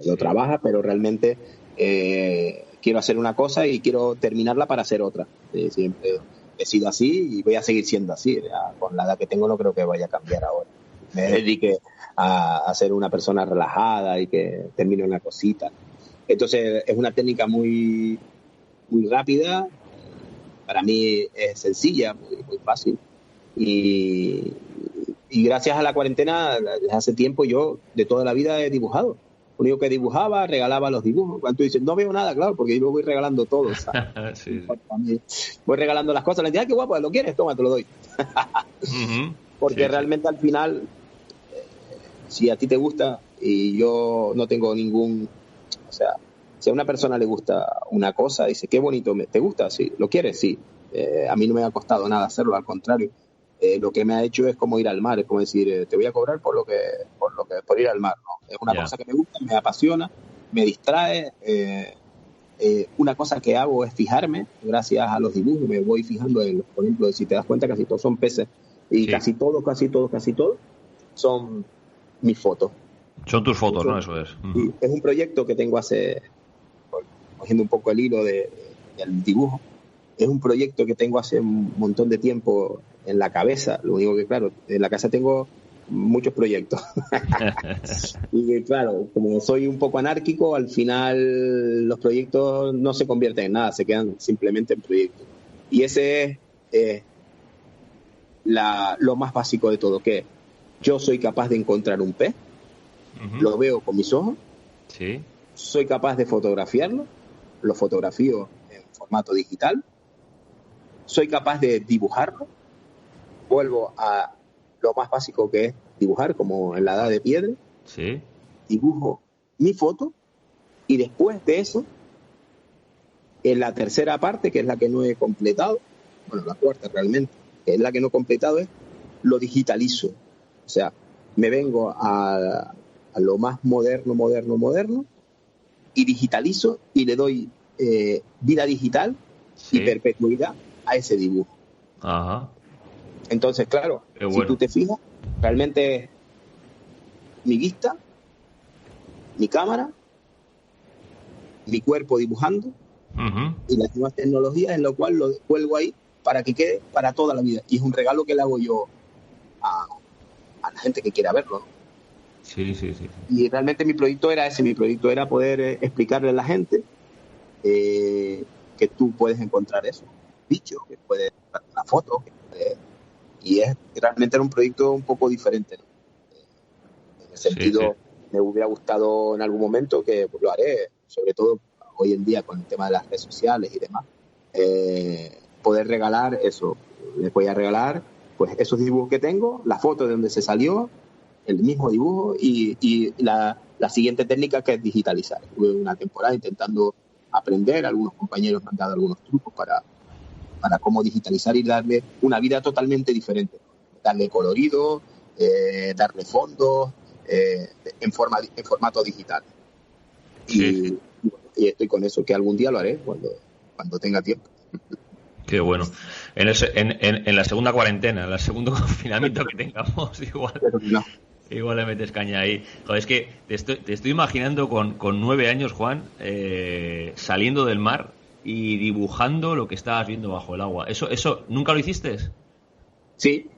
Lo trabajas, pero realmente quiero hacer una cosa y quiero terminarla para hacer otra. Siempre he sido así y voy a seguir siendo así. Con la edad que tengo no creo que vaya a cambiar ahora. Me dedique a ser una persona relajada y que termine una cosita. Entonces es una técnica muy, muy rápida. Para mí es sencilla, muy fácil. Y gracias a la cuarentena, desde hace tiempo yo de toda la vida he dibujado. Lo único que dibujaba, regalaba los dibujos. Cuando tú dices, no veo nada, claro, porque yo voy regalando todo. Sí. Voy regalando las cosas. Le digo, qué guapo, ¿lo quieres? Toma, te lo doy. Porque realmente al final, si a ti te gusta y yo no tengo ningún... O sea, si a una persona le gusta una cosa, dice, qué bonito, ¿te gusta? Sí. ¿Lo quieres? Sí. A mí no me ha costado nada hacerlo, al contrario. Lo que me ha hecho es como ir al mar, es como decir, te voy a cobrar por ir al mar, ¿no? Es una cosa que me gusta, me apasiona, me distrae. Una cosa que hago es fijarme, gracias a los dibujos, me voy fijando por ejemplo, si te das cuenta, casi todos son peces y casi todo son mis fotos. Son tus fotos, ¿no? Eso es. Es un proyecto que tengo cogiendo un poco el hilo del dibujo. Es un proyecto que tengo hace un montón de tiempo en la cabeza. Lo único que, claro, en la casa tengo muchos proyectos. Y claro, como soy un poco anárquico, al final los proyectos no se convierten en nada, se quedan simplemente en proyectos. Y ese es lo más básico de todo, que yo soy capaz de encontrar un pez, lo veo con mis ojos, sí, soy capaz de fotografiarlo, lo fotografío en formato digital, soy capaz de dibujarlo, vuelvo a lo más básico que es dibujar, como en la edad de piedra, sí, dibujo mi foto y después de eso, en la tercera parte, que es la que no he completado, bueno, la cuarta realmente, que es la que no he completado, es lo digitalizo. O sea, me vengo a lo más moderno y digitalizo y le doy vida digital sí. y perpetuidad a ese dibujo. Ajá. Entonces, claro, Qué bueno. si tú te fijas, realmente es mi vista, mi cámara, mi cuerpo dibujando y las nuevas tecnologías, en lo cual lo cuelgo ahí para que quede para toda la vida. Y es un regalo que le hago yo a la gente que quiera verlo, ¿no? Sí. Y realmente mi proyecto era ese, mi proyecto era poder explicarle a la gente que tú puedes encontrar eso, bicho, que puedes encontrar una foto, y realmente era un proyecto un poco diferente, ¿no? En el sentido, me hubiera gustado en algún momento, que pues, lo haré, sobre todo hoy en día con el tema de las redes sociales y demás, poder regalar eso. Les voy a regalar pues esos dibujos que tengo, la foto de donde se salió, el mismo dibujo y la siguiente técnica, que es digitalizar. Tuve una temporada intentando aprender, algunos compañeros me han dado algunos trucos para cómo digitalizar y darle una vida totalmente diferente. Darle colorido, darle fondos, en formato digital. Sí. Y estoy con eso, que algún día lo haré cuando tenga tiempo. Qué bueno. En la segunda cuarentena, en el segundo confinamiento que tengamos, igual. Pero no. Igual le metes caña ahí. Joder, es que te estoy imaginando con 9 años, Juan, saliendo del mar y dibujando lo que estabas viendo bajo el agua. ¿Eso nunca lo hiciste? Sí.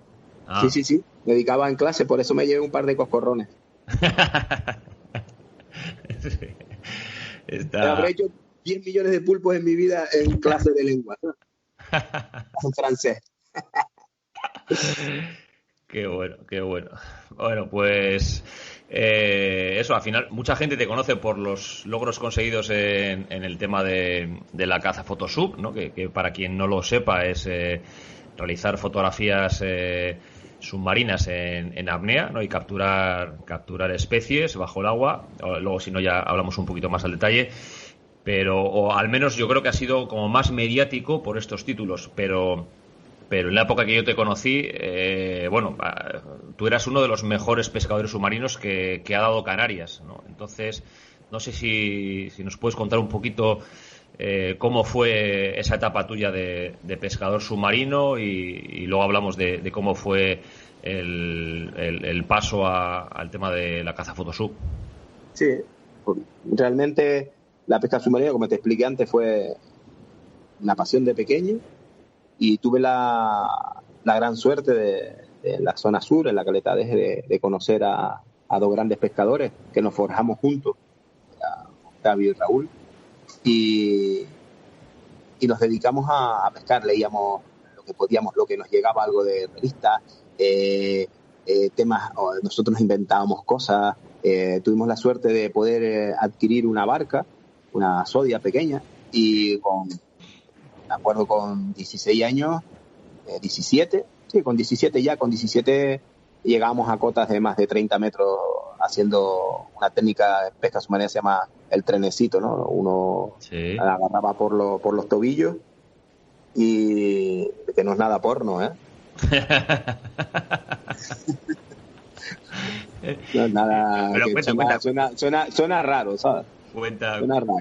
Ah. Sí. Me dedicaba en clase, por eso me llevé un par de coscorrones. Habré hecho 10 millones de pulpos en mi vida en clase de lengua, ¿no? En francés. Qué bueno. Bueno, pues eso, al final mucha gente te conoce por los logros conseguidos en el tema de la caza Photosub, ¿no? Que para quien no lo sepa es realizar fotografías submarinas en apnea, ¿no? Y capturar especies bajo el agua. Luego, si no, ya hablamos un poquito más al detalle. Pero, o al menos yo creo que ha sido como más mediático por estos títulos, pero en la época que yo te conocí, tú eras uno de los mejores pescadores submarinos que ha dado Canarias, ¿no? Entonces, no sé si nos puedes contar un poquito cómo fue esa etapa tuya de pescador submarino y luego hablamos de cómo fue el paso al tema de la caza Photosub. Sí, realmente la pesca submarina, como te expliqué antes, fue una pasión de pequeño. Y tuve la gran suerte de la zona sur, en la Caleta de conocer a dos grandes pescadores que nos forjamos juntos, Octavio y Raúl, y nos dedicamos a pescar. Leíamos lo que podíamos, lo que nos llegaba, algo de revistas, temas, nosotros nos inventábamos cosas. Tuvimos la suerte de poder adquirir una barca, una Zodia pequeña, y me acuerdo con 16 años, 17, sí, con 17 llegábamos a cotas de más de 30 metros haciendo una técnica de pesca submarina que se llama el trenecito, ¿no? Uno la agarraba por los tobillos y que no es nada porno, ¿eh? No es nada. Pero que suena raro, ¿sabes? Suena raro.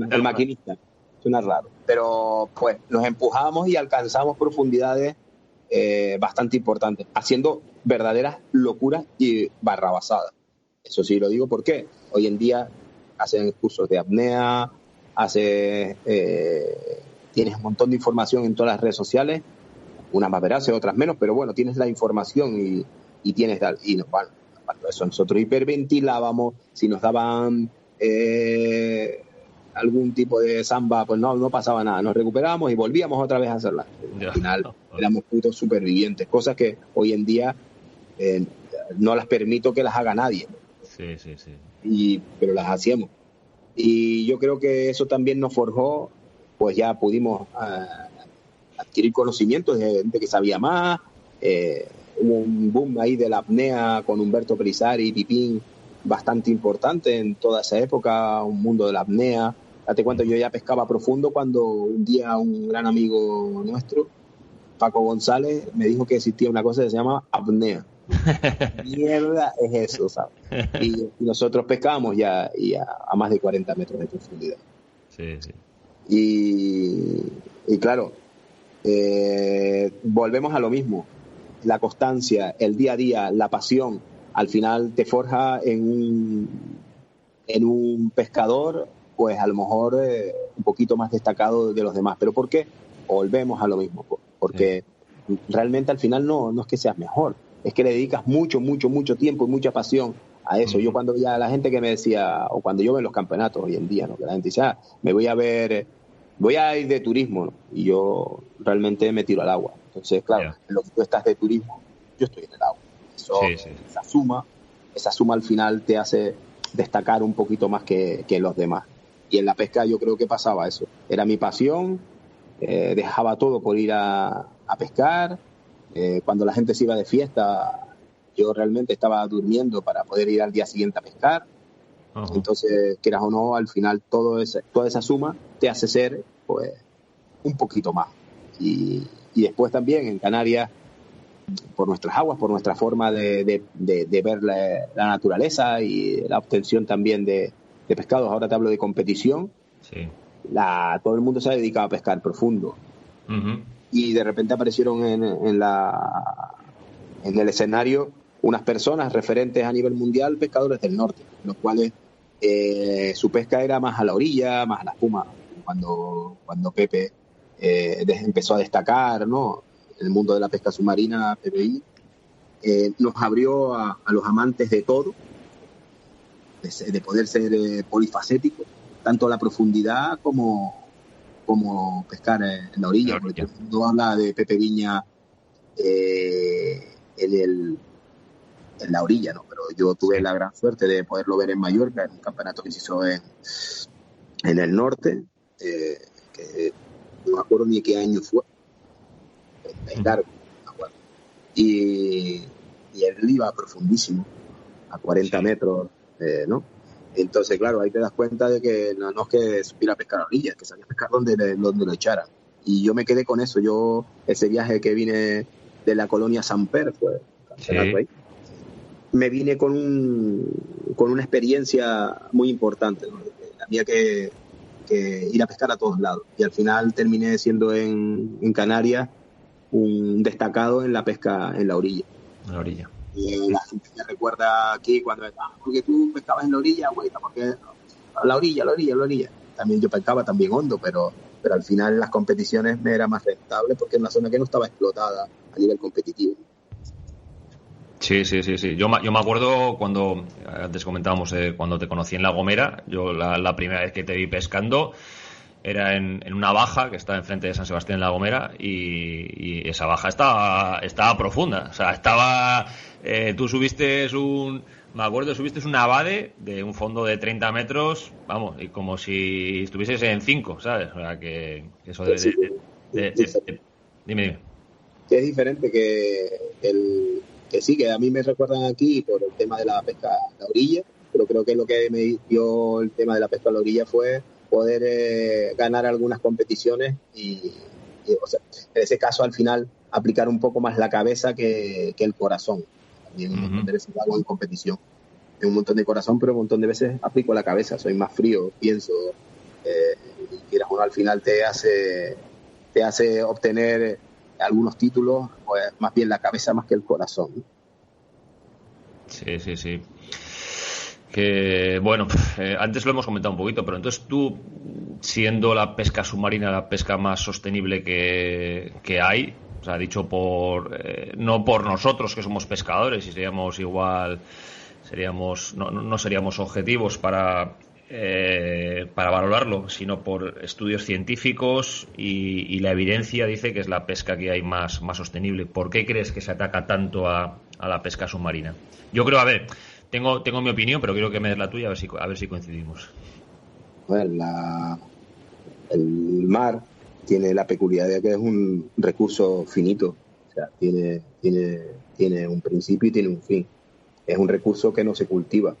El maquinista. Suena raro. Pero pues nos empujamos y alcanzamos profundidades bastante importantes, haciendo verdaderas locuras y barrabasadas. Eso sí lo digo porque hoy en día hacen cursos de apnea, tienes un montón de información en todas las redes sociales, unas más veraces, otras menos, pero bueno, tienes la información y tienes tal. Y bueno, eso nosotros hiperventilábamos, si nos daban algún tipo de samba, pues no pasaba nada. Nos recuperábamos y volvíamos otra vez a hacerla. Al final éramos putos supervivientes, cosas que hoy en día no las permito que las haga nadie. Sí. Pero las hacíamos. Y yo creo que eso también nos forjó, pues ya pudimos adquirir conocimientos de gente que sabía más. Hubo un boom ahí de la apnea con Humberto Perisari y Pipín bastante importante en toda esa época, un mundo de la apnea. Date cuenta, yo ya pescaba profundo cuando un día un gran amigo nuestro, Paco González, me dijo que existía una cosa que se llama apnea. Mierda es eso, ¿sabes? Y nosotros pescábamos ya a más de 40 metros de profundidad. Sí. Y claro, volvemos a lo mismo. La constancia, el día a día, la pasión, al final te forja en un pescador, pues a lo mejor un poquito más destacado de los demás. ¿Pero por qué? Volvemos a lo mismo. Porque realmente al final no es que seas mejor, es que le dedicas mucho tiempo y mucha pasión a eso. Yo cuando veía a la gente que me decía, o cuando yo veo en los campeonatos hoy en día, ¿no? Que la gente dice, me voy a ir de turismo, ¿no? Y yo realmente me tiro al agua. Entonces, claro, en lo que tú estás de turismo, yo estoy en el agua. Esa suma al final te hace destacar un poquito más que los demás. Y en la pesca yo creo que pasaba eso. Era mi pasión, dejaba todo por ir a pescar. Cuando la gente se iba de fiesta, yo realmente estaba durmiendo para poder ir al día siguiente a pescar. Uh-huh. Entonces, quieras o no, al final toda esa suma te hace ser, pues, un poquito más. Y después también en Canarias, por nuestras aguas, por nuestra forma de ver la naturaleza y la obtención también de pescados. Ahora te hablo de competición. Sí. Todo el mundo se ha dedicado a pescar profundo. Uh-huh. Y de repente aparecieron en el escenario unas personas referentes a nivel mundial, pescadores del norte, los cuales su pesca era más a la orilla, más a la espuma. Cuando Pepe empezó a destacar, ¿no?, en el mundo de la pesca submarina, PPI, nos abrió a los amantes de todo, de poder ser polifacético, tanto a la profundidad como pescar en la orilla. Porque todo el mundo habla de Pepe Viña en la orilla, ¿no? Pero yo tuve la gran suerte de poderlo ver en Mallorca, en un campeonato que se hizo en el norte, que no me acuerdo ni qué año fue, es largo, me acuerdo. Y él iba profundísimo, a 40 metros, ¿no? Entonces, claro, ahí te das cuenta de que no es que supiera pescar a orillas, que sabía pescar donde lo echaran. Y yo me quedé con eso. Ese viaje que vine de la colonia Samper, fue campeonato ahí, me vine con una experiencia muy importante, ¿no? La mía que ir a pescar a todos lados. Y al final terminé siendo en Canarias un destacado en la pesca en la orilla. En la orilla. Y la gente me recuerda aquí cuando porque tú pescabas en la orilla, güey, porque la orilla. También yo pescaba también hondo, pero al final en las competiciones me era más rentable porque es una zona que no estaba explotada a nivel competitivo. Sí. Yo me acuerdo cuando, antes comentábamos, cuando te conocí en La Gomera, yo la primera vez que te vi pescando era en una baja que está enfrente de San Sebastián en La Gomera, y esa baja estaba profunda. O sea, tú subiste subiste un abade de un fondo de 30 metros, vamos, y como si estuvieses en 5, ¿sabes? O sea, que eso Dime. Que es diferente que sí, que a mí me recuerdan aquí por el tema de la pesca a la orilla, pero creo que lo que me dio el tema de la pesca a la orilla fue poder ganar algunas competiciones y o sea, en ese caso al final aplicar un poco más la cabeza que el corazón. También un montón de veces hago en competición, tengo un montón de corazón, pero un montón de veces aplico la cabeza, soy más frío, pienso, y al final te hace obtener algunos títulos, pues más bien la cabeza más que el corazón. Sí. Que bueno, antes lo hemos comentado un poquito, pero entonces tú, siendo la pesca submarina la pesca más sostenible que hay, o sea, dicho no por nosotros que somos pescadores y seríamos igual, no seríamos objetivos para para valorarlo, sino por estudios científicos y la evidencia dice que es la pesca que hay más sostenible. ¿Por qué crees que se ataca tanto a la pesca submarina? Yo creo, a ver, tengo mi opinión, pero quiero que me des la tuya a ver si coincidimos. A ver, el mar tiene la peculiaridad de que es un recurso finito, o sea, tiene un principio y tiene un fin. Es un recurso que no se cultiva.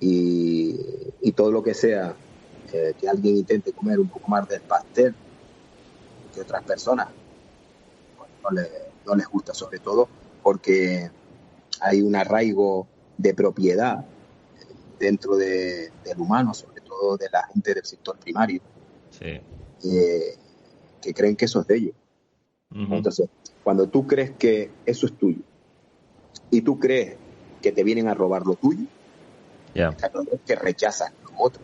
Y todo lo que sea que alguien intente comer un poco más del pastel que otras personas, pues no les gusta, sobre todo porque hay un arraigo de propiedad dentro del humano, sobre todo de la gente del sector primario, sí, que creen que eso es de ellos. Uh-huh. Entonces, cuando tú crees que eso es tuyo y tú crees que te vienen a robar lo tuyo, que rechazas lo otro.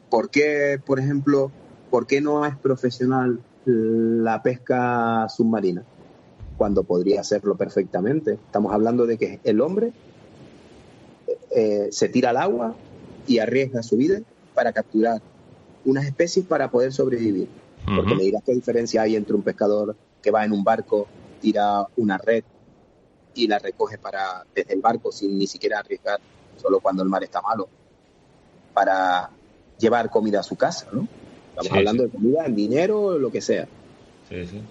¿Por qué, por ejemplo, no es profesional la pesca submarina? Cuando podría hacerlo perfectamente. Estamos hablando de que el hombre se tira al agua y arriesga su vida para capturar unas especies para poder sobrevivir. Uh-huh. Porque me dirás qué diferencia hay entre un pescador que va en un barco, tira una red y la recoge desde el barco sin ni siquiera arriesgar, solo cuando el mar está malo, para llevar comida a su casa, ¿no? Estamos hablando de comida, en dinero, lo que sea. Sí, sí.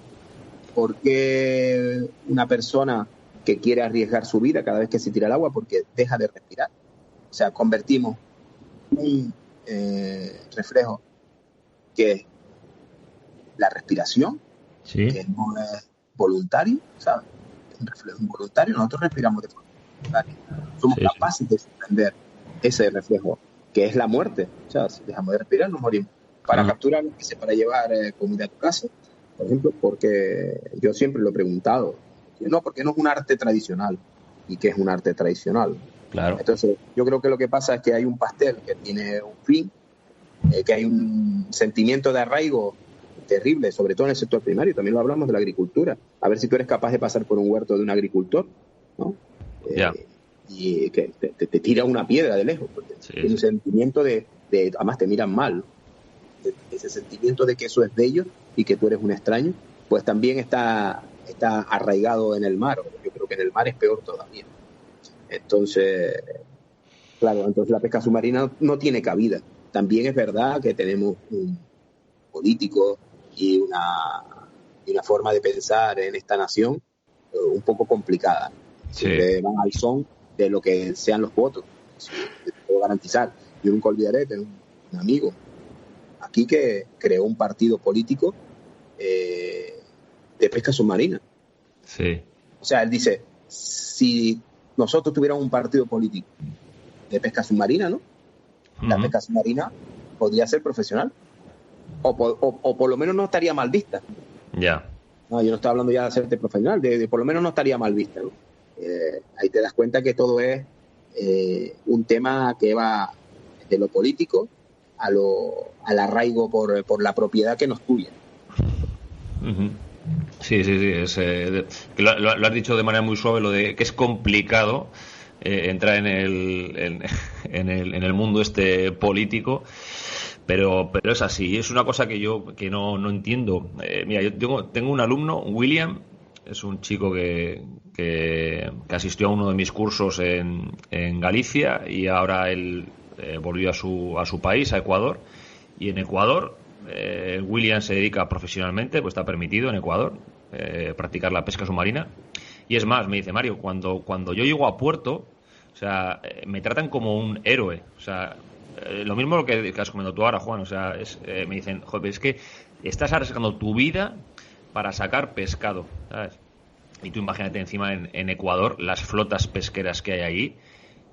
¿Por qué una persona que quiere arriesgar su vida cada vez que se tira al agua? Porque deja de respirar. O sea, convertimos un reflejo que es la respiración, que no es voluntario, ¿sabes? Un reflejo involuntario, nosotros respiramos de forma voluntaria. Somos capaces de suspender ese reflejo, que es la muerte. O sea, si dejamos de respirar, nos morimos. Para capturar, para llevar comida a tu casa, por ejemplo, porque yo siempre lo he preguntado, porque no es un arte tradicional. ¿Y qué es un arte tradicional? Claro. Entonces, yo creo que lo que pasa es que hay un pastel que tiene un fin, que hay un sentimiento de arraigo terrible, sobre todo en el sector primario. También lo hablamos de la agricultura. A ver si tú eres capaz de pasar por un huerto de un agricultor, ¿no? Y que te tira una piedra de lejos, porque tiene un sentimiento de además te miran mal, ese sentimiento de que eso es de ellos y que tú eres un extraño, pues también está arraigado en el mar. Yo creo que en el mar es peor todavía. Entonces, claro, entonces la pesca submarina no tiene cabida. También es verdad que tenemos un político y una forma de pensar en esta nación un poco complicada. Siempre van al son de lo que sean los votos. Te puedo garantizar. Yo nunca olvidaré que un amigo aquí que creó un partido político de pesca submarina. Sí. O sea, él dice, si nosotros tuviéramos un partido político de pesca submarina, ¿no? Uh-huh. La pesca submarina podría ser profesional. O por lo menos no estaría mal vista. Ya. No, yo no estoy hablando ya de hacerte profesional, de por lo menos no estaría mal vista, ¿no? Ahí te das cuenta que todo es un tema que va de lo político al arraigo por la propiedad que nos tuya. Uh-huh. Sí, que lo has dicho de manera muy suave, lo de que es complicado entrar en el mundo político, pero es así. Es una cosa que yo no entiendo. Mira, yo tengo un alumno, William, es un chico que asistió a uno de mis cursos en Galicia, y ahora él volvió a su país, a Ecuador, y en Ecuador William se dedica profesionalmente, pues está permitido en Ecuador practicar la pesca submarina. Y es más, me dice, Mario, cuando yo llego a puerto, o sea, me tratan como un héroe. O sea, lo mismo lo que has comentado tú ahora, Juan. O sea, me dicen, joder, es que estás arriesgando tu vida para sacar pescado, ¿sabes? Y tú imagínate encima en Ecuador las flotas pesqueras que hay ahí,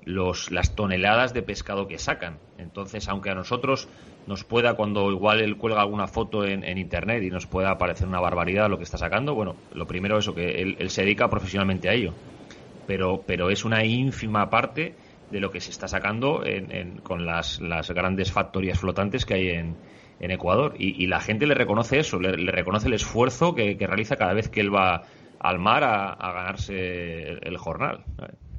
las toneladas de pescado que sacan. Entonces, aunque a nosotros nos pueda, cuando igual él cuelga alguna foto en internet y nos pueda parecer una barbaridad lo que está sacando, bueno, lo primero es eso, que él se dedica profesionalmente a ello, pero es una ínfima parte de lo que se está sacando con las grandes factorías flotantes que hay en Ecuador, y la gente le reconoce eso, le reconoce el esfuerzo que realiza cada vez que él va al mar a ganarse el jornal.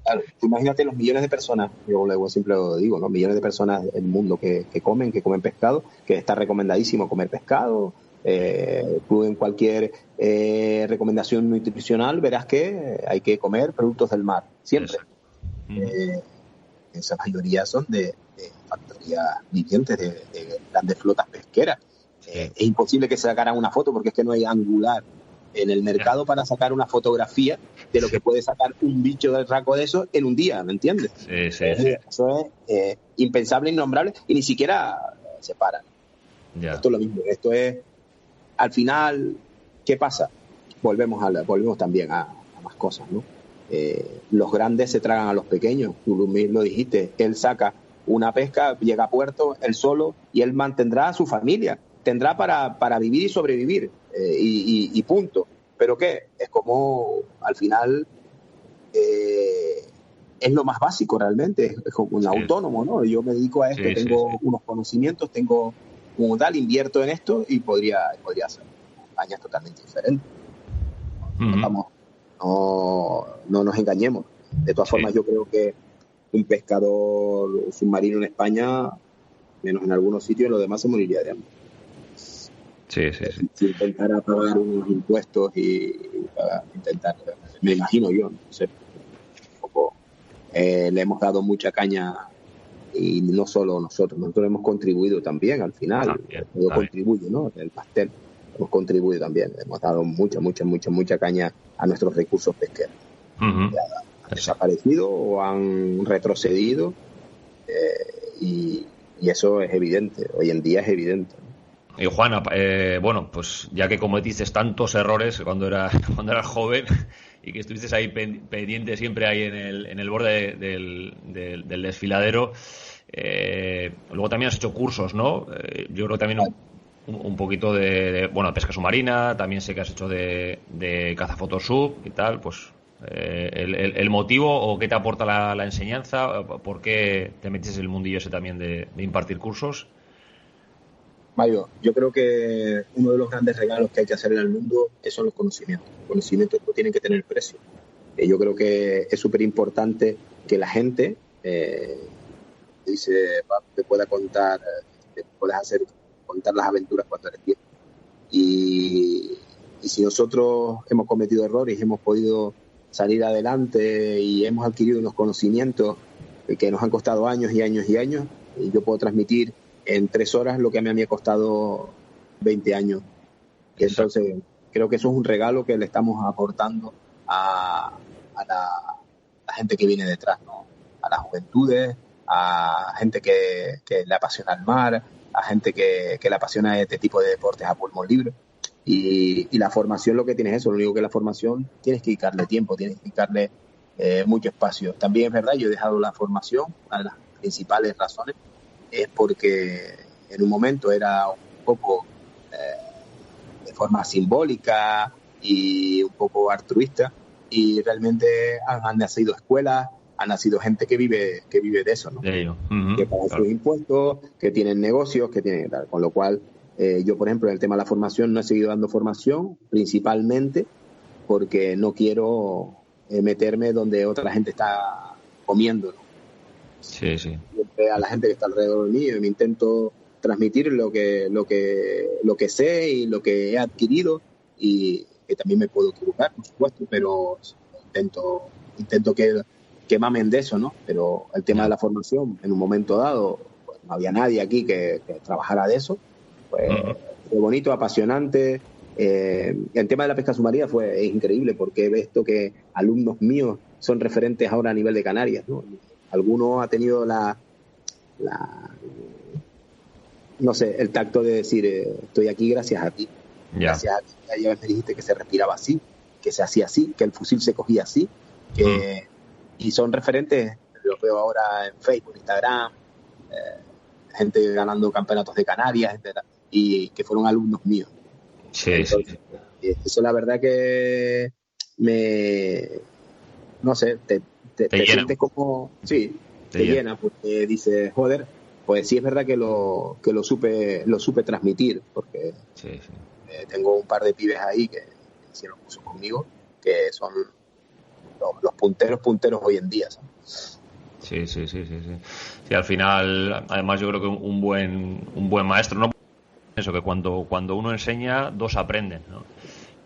Claro, imagínate los millones de personas, yo luego siempre lo digo, ¿no? Millones de personas en el mundo que comen pescado, que está recomendadísimo comer pescado. Tú en cualquier recomendación nutricional verás que hay que comer productos del mar, siempre. Esa mayoría son de factorías vivientes, de grandes flotas pesqueras. Es imposible que se sacaran una foto porque es que no hay angular en el mercado para sacar una fotografía de lo que puede sacar un bicho del raco de eso en un día, ¿me entiendes? Sí. Eso es impensable, innombrable, y ni siquiera se paran. Ya. Esto es lo mismo. Esto es, al final, ¿qué pasa? Volvemos también a más cosas, ¿no? Los grandes se tragan a los pequeños. Tú lo dijiste, él saca una pesca, llega a puerto, él solo, y él mantendrá a su familia. Tendrá para vivir y sobrevivir, y punto. ¿Pero qué? Es como, al final, es lo más básico realmente, es como un autónomo, ¿no? Yo me dedico a esto, tengo unos conocimientos, tengo como tal, invierto en esto y podría hacer España es totalmente diferente. No nos engañemos. De todas formas, yo creo que un pescador submarino en España, menos en algunos sitios, en los demás se moriría de hambre. Si intentara pagar unos impuestos y intentar, me imagino yo, no sé, le hemos dado mucha caña, y no solo nosotros hemos contribuido también al final, todo contribuye, ¿no? El pastel hemos contribuido también, hemos dado mucha caña a nuestros recursos pesqueros. Han desaparecido o han retrocedido, y eso es evidente, hoy en día es evidente. Y Juana, bueno, pues ya que cometiste tantos errores cuando eras joven y que estuviste ahí pendiente siempre ahí en el borde del desfiladero, luego también has hecho cursos, ¿no? Yo creo que también un poquito de pesca submarina, también sé que has hecho de caza photosub y tal, pues el motivo o qué te aporta la enseñanza, por qué te metiste en el mundillo ese también de impartir cursos. Mario, yo creo que uno de los grandes regalos que hay que hacer en el mundo son los conocimientos. Los conocimientos no tienen que tener precio. Yo creo que es súper importante que la gente te pueda contar, te puedas contar las aventuras cuando eres viejo. Y si nosotros hemos cometido errores y hemos podido salir adelante y hemos adquirido unos conocimientos que nos han costado años y años y años, y yo puedo transmitir en 3 horas lo que a mí me ha costado 20 años. Y entonces creo que eso es un regalo que le estamos aportando a la gente que viene detrás, ¿no? A las juventudes, a gente que le apasiona el mar, a gente que le apasiona este tipo de deportes a pulmón libre. Y la formación lo que tiene es eso, lo único que la formación tienes que dedicarle tiempo, tienes que dedicarle mucho espacio. También es verdad, yo he dejado la formación, una de las principales razones es porque en un momento era un poco de forma simbólica y un poco altruista, y realmente han nacido escuelas, han nacido gente que vive de eso, ¿no? De ello. Que pagan sus impuestos, que tienen negocios, que tienen tal. Con lo cual, yo, por ejemplo, en el tema de la formación no he seguido dando formación, principalmente porque no quiero meterme donde otra gente está comiendo, ¿no? A la gente que está alrededor de mí, me intento transmitir lo que sé y lo que he adquirido, y que también me puedo equivocar, por supuesto, pero intento que mamen de eso, ¿no? Pero el tema de la formación, en un momento dado, pues, no había nadie aquí que trabajara de eso, pues fue bonito, apasionante. El tema de la pesca submarina es increíble, porque he visto que alumnos míos son referentes ahora a nivel de Canarias, ¿no? Alguno ha tenido no sé, el tacto de decir, estoy aquí gracias a ti. Gracias a ti. Ayer me dijiste que se respiraba así, que se hacía así, que el fusil se cogía así, y son referentes, los veo ahora en Facebook, Instagram, gente ganando campeonatos de Canarias, etcétera, y que fueron alumnos míos. Entonces, eso la verdad que no sé, te sientes como, te llena, porque dices, joder, pues sí es verdad que lo supe transmitir, porque tengo un par de pibes ahí que hicieron curso conmigo, que son los punteros hoy en día, ¿sabes? Sí. Sí, al final, además yo creo que un buen maestro, no eso, que cuando uno enseña, dos aprenden, ¿no?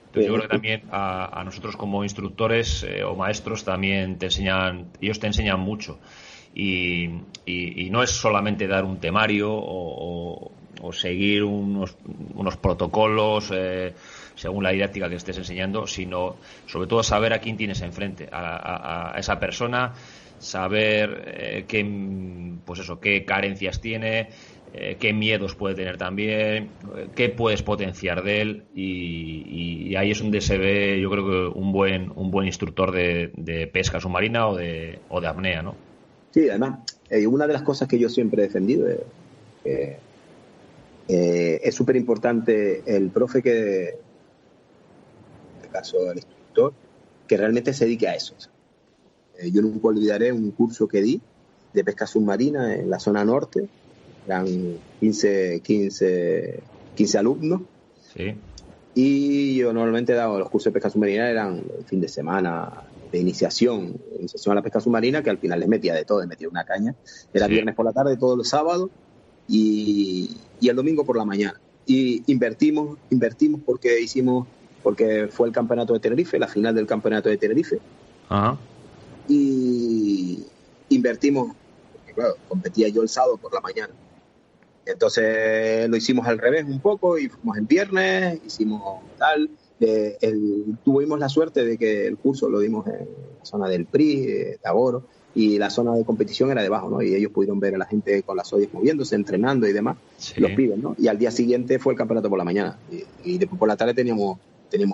Entonces yo creo que también a nosotros como instructores o maestros también ellos te enseñan mucho. Y no es solamente dar un temario o seguir unos protocolos según la didáctica que estés enseñando, sino sobre todo saber a quién tienes enfrente, a esa persona, saber qué carencias tiene, qué miedos puede tener también, qué puedes potenciar de él, y ahí es donde se ve, yo creo que un buen instructor de pesca submarina o de apnea, ¿no? Sí, además, una de las cosas que yo siempre he defendido es que es súper importante el profe que, en este caso el instructor, que realmente se dedique a eso. Yo nunca olvidaré un curso que di de pesca submarina en la zona norte. Eran 15 alumnos. Sí. Y yo normalmente daba los cursos de pesca submarina, eran el fin de semana de iniciación a la pesca submarina, que al final les metía de todo, les metía una caña. Era viernes por la tarde, todos los sábados y el domingo por la mañana. Y invertimos porque fue el campeonato de Tenerife, la final del campeonato de Tenerife. Ajá. Y invertimos, porque claro, competía yo el sábado por la mañana. Entonces lo hicimos al revés un poco y fuimos en viernes, hicimos tal. Tuvimos la suerte de que el curso lo dimos en la zona del PRI, Taboro, y la zona de competición era debajo, ¿no? Y ellos pudieron ver a la gente con las ollas moviéndose, entrenando y demás, los pibes, ¿no? Y al día siguiente fue el campeonato por la mañana. Y después por la tarde teníamos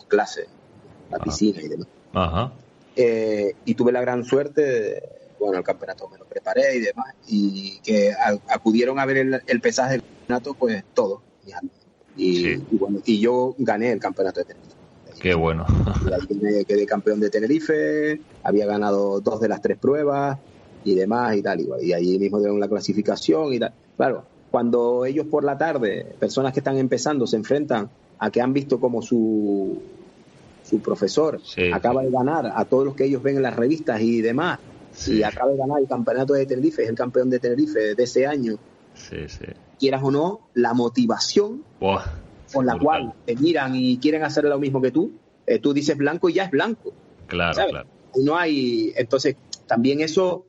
clase, la piscina y demás. Ajá. Y tuve la gran suerte, el campeonato me lo preparé y demás, y que acudieron a ver el pesaje del campeonato, pues todos, mis alumnos. Y yo gané el campeonato de Tenerife. Qué bueno. Y ahí me quedé campeón de Tenerife, había ganado 2 de las 3 pruebas y demás y tal. Y allí mismo dieron la clasificación y tal. Claro, cuando ellos por la tarde, personas que están empezando, se enfrentan a que han visto como su profesor acaba de ganar a todos los que ellos ven en las revistas y demás, y acaba de ganar el campeonato de Tenerife, es el campeón de Tenerife de ese año. Quieras o no, la motivación con la cual te miran y quieren hacer lo mismo que tú dices blanco y ya es blanco. Claro, ¿sabes? claro. No hay, entonces también eso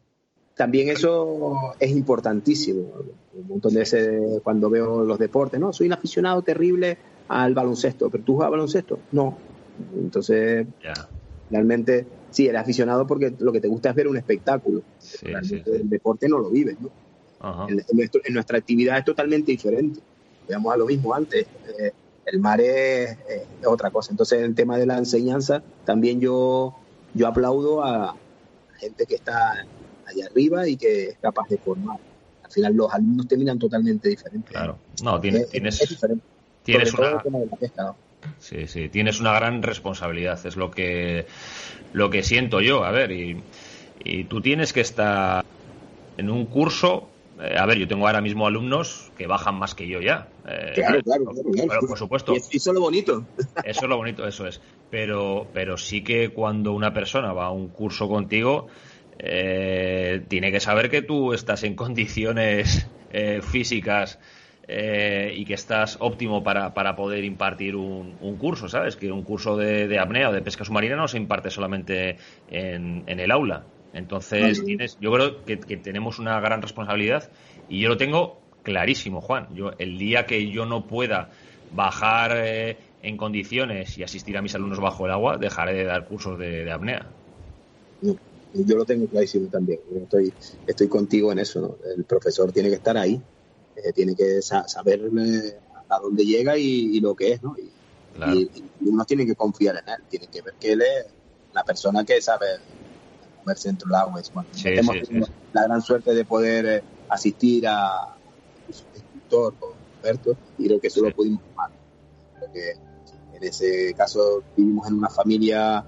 es importantísimo. Un montón de veces cuando veo los deportes, no, soy un aficionado terrible al baloncesto, pero ¿tú juegas baloncesto? No. Entonces, realmente sí, eres aficionado porque lo que te gusta es ver un espectáculo. El deporte no lo vives, ¿no? En nuestra actividad es totalmente diferente. Veamos a lo mismo antes. El mar es otra cosa. Entonces, en el tema de la enseñanza, también yo aplaudo a gente que está allá arriba y que es capaz de formar. Al final, los alumnos terminan totalmente diferentes. Claro. No, tienes es diferente. Tienes sobre todo el tema de la pesca, ¿no? Sí, tienes una gran responsabilidad, es lo que siento yo. A ver, y tú tienes que estar en un curso. A ver, yo tengo ahora mismo alumnos que bajan más que yo ya. Claro. Por supuesto. Y eso es lo bonito. Eso es lo bonito, eso es. Pero sí que cuando una persona va a un curso contigo, tiene que saber que tú estás en condiciones físicas y que estás óptimo para poder impartir un curso, ¿sabes? Que un curso de apnea o de pesca submarina no se imparte solamente en el aula. Entonces, yo creo que tenemos una gran responsabilidad y yo lo tengo clarísimo, Juan. El día que yo no pueda bajar en condiciones y asistir a mis alumnos bajo el agua, dejaré de dar cursos de apnea. Yo lo tengo clarísimo también. Estoy contigo en eso, ¿no? El profesor tiene que estar ahí. Tiene que saber a dónde llega y lo que es, ¿no? Y uno tiene que confiar en él, tiene que ver que él es la persona que sabe moverse dentro del agua. Hemos tenido la gran suerte de poder asistir a su instructor, Roberto, y creo que eso lo pudimos tomar. Porque en ese caso vivimos en una familia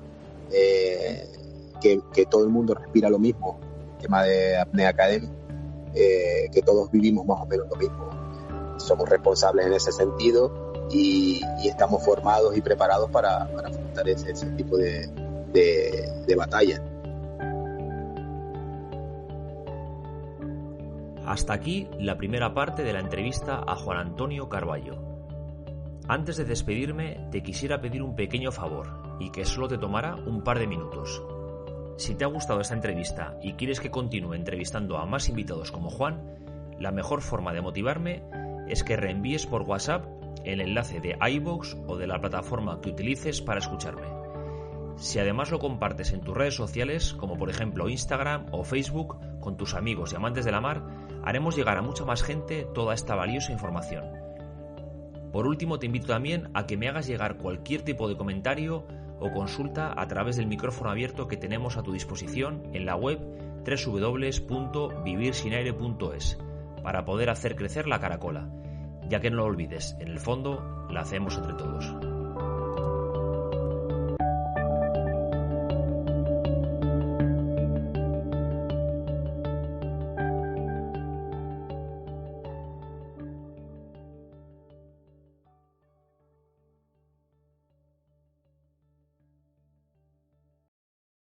que todo el mundo respira lo mismo, el tema de Apnea Academy. Que todos vivimos más o menos lo mismo. Somos responsables en ese sentido y estamos formados y preparados para afrontar ese tipo de batalla. Hasta aquí la primera parte de la entrevista a Juan Antonio Carballo. Antes de despedirme, te quisiera pedir un pequeño favor, y que solo te tomará un par de minutos. Si te ha gustado esta entrevista y quieres que continúe entrevistando a más invitados como Juan, la mejor forma de motivarme es que reenvíes por WhatsApp el enlace de iVoox o de la plataforma que utilices para escucharme. Si además lo compartes en tus redes sociales, como por ejemplo Instagram o Facebook, con tus amigos y amantes de la mar, haremos llegar a mucha más gente toda esta valiosa información. Por último, te invito también a que me hagas llegar cualquier tipo de comentario o consulta a través del micrófono abierto que tenemos a tu disposición en la web www.vivirsinaire.es para poder hacer crecer la caracola, ya que no lo olvides, en el fondo la hacemos entre todos.